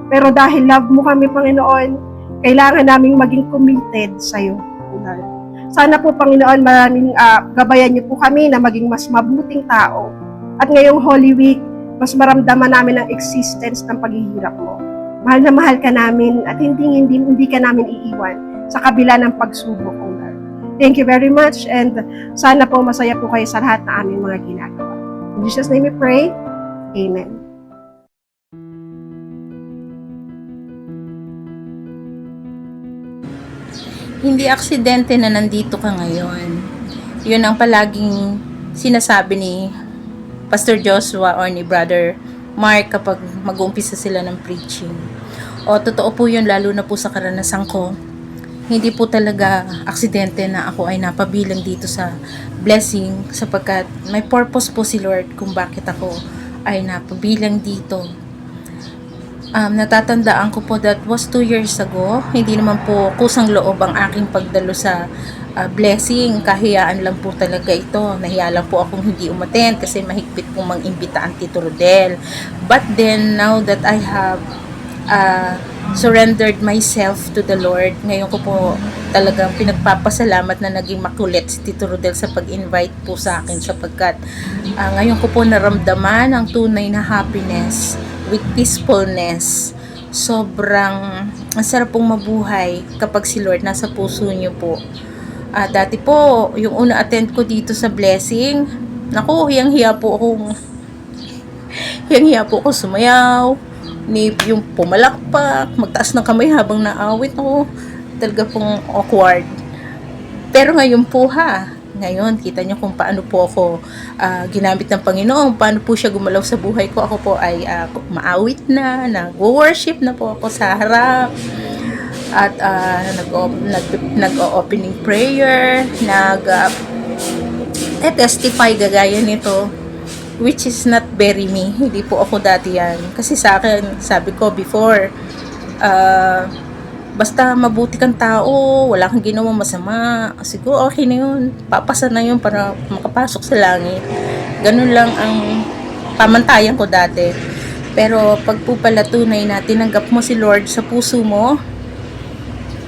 Pero dahil love mo kami, Panginoon, kailangan naming maging committed sa iyo, O God. Sana po, Panginoon, maraming gabayan niyo po kami na maging mas mabuting tao. At ngayong Holy Week, mas maramdaman namin ang existence ng paghihirap mo. Mahal na mahal ka namin at hindi ka namin iiwan sa kabila ng pagsubok, O God. Thank you very much and sana po masaya po kayo sa lahat na aming mga ginagawa. In Jesus' name we pray. Amen. Hindi aksidente na nandito ka ngayon. Yun ang palaging sinasabi ni Pastor Joshua or ni Brother Mark kapag mag-uumpisa sila ng preaching. O totoo po yun, lalo na po sa karanasan ko. Hindi po talaga aksidente na ako ay napabilang dito sa blessing sapagkat may purpose po si Lord kung bakit ako ay napabilang dito. Natatandaan ko po that was 2 years ago. Hindi naman po kusang loob ang aking pagdalo sa blessing. Kahiyaan lang po talaga ito. Nahiya lang po akong hindi umattend kasi mahigpit pong mang-imbita ang Tito Rodel. But then, now that I have surrendered myself to the Lord, ngayon ko po talagang pinagpapasalamat na naging makulit si Tito Rodel sa pag-invite po sa akin sapagkat ngayon ko po naramdaman ang tunay na happiness with peacefulness. Sobrang ang sarap pong mabuhay kapag si Lord nasa puso niyo po. Dati po, yung una attend ko dito sa blessing, naku, hiyang-hiya po ako sumayaw, yung pumalakpak, magtaas ng kamay habang naawit ako, talaga pong awkward. Pero ngayon po ngayon, kita nyo kung paano po ako ginamit ng Panginoon, paano po siya gumalaw sa buhay ko. Ako po ay maawit na, nag-worship na po ako sa harap, at nag-opening prayer, testify gagaya nito, which is not very me. Hindi po ako dati yan. Kasi sa akin, sabi ko before, basta mabuti kang tao, wala kang ginawang masama, siguro okay na yun. Papasa na yun para makapasok sa langit. Ganun lang ang pamantayan ko dati. Pero pag po pala tunay na tinanggap mo si Lord sa puso mo,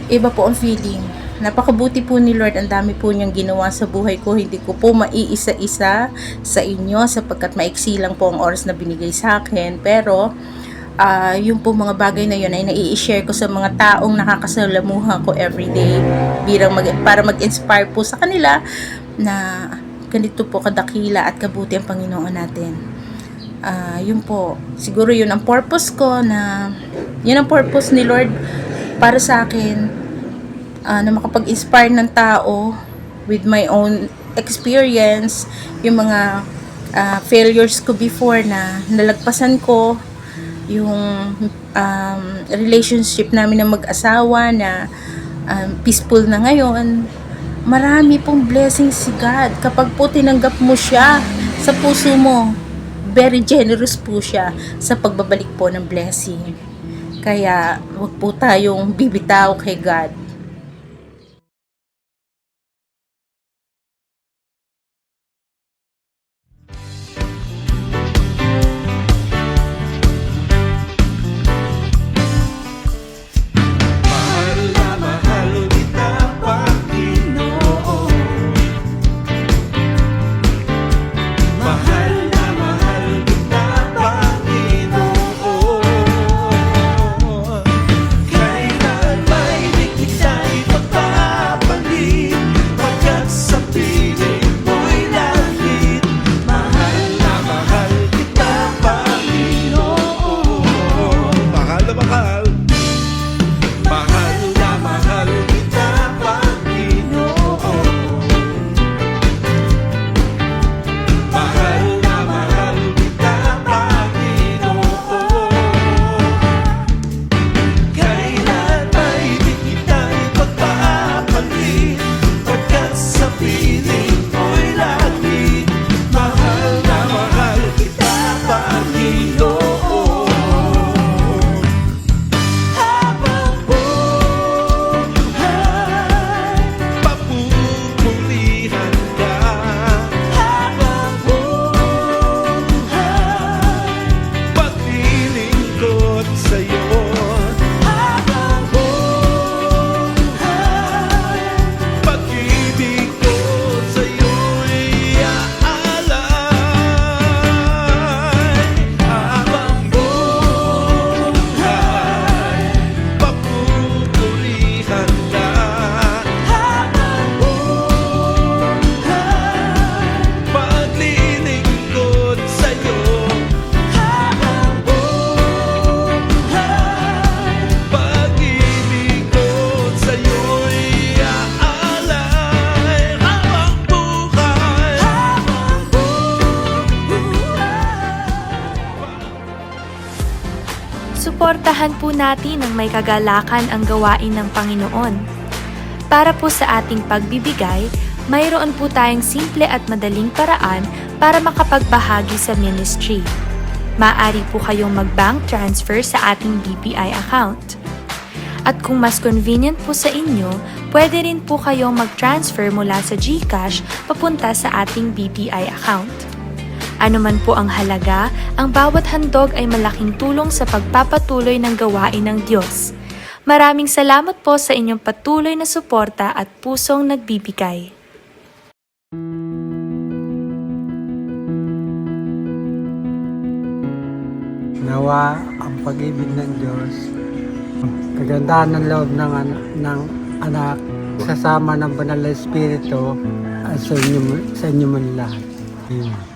iba po ang feeling. Napakabuti po ni Lord, ang dami po niyang ginawa sa buhay ko. Hindi ko po maiisa-isa sa inyo sapagkat maiksi lang po ang oras na binigay sa akin. Pero yung po mga bagay na yun ay nai-share ko sa mga taong nakakasalamuha ko everyday para mag-inspire po sa kanila na ganito po kadakila at kabuti ang Panginoon natin. Yun po, siguro yun ang purpose ko, yun ang purpose ni Lord para sa akin, na makapag-inspire ng tao with my own experience, yung mga failures ko before na nalagpasan ko, yung relationship namin ng mag-asawa na peaceful na ngayon. Marami pong blessings si God kapag po tinanggap mo siya sa puso mo. Very generous po siya sa pagbabalik po ng blessing. Kaya huwag po tayong bibitaw kay God. Suportahan po natin ng may kagalakan ang gawain ng Panginoon. Para po sa ating pagbibigay, mayroon po tayong simple at madaling paraan para makapagbahagi sa ministry. Maaari po kayong mag-bank transfer sa ating BPI account. At kung mas convenient po sa inyo, pwede rin po kayong mag-transfer mula sa GCash papunta sa ating BPI account. Ano man po ang halaga, ang bawat handog ay malaking tulong sa pagpapatuloy ng gawain ng Diyos. Maraming salamat po sa inyong patuloy na suporta at pusong nagbibigay. Nawa ang pag-ibig ng Diyos, kagandahan ng loob ng anak, sasama ng banal na Espiritu at sa inyo man lahat. Amen.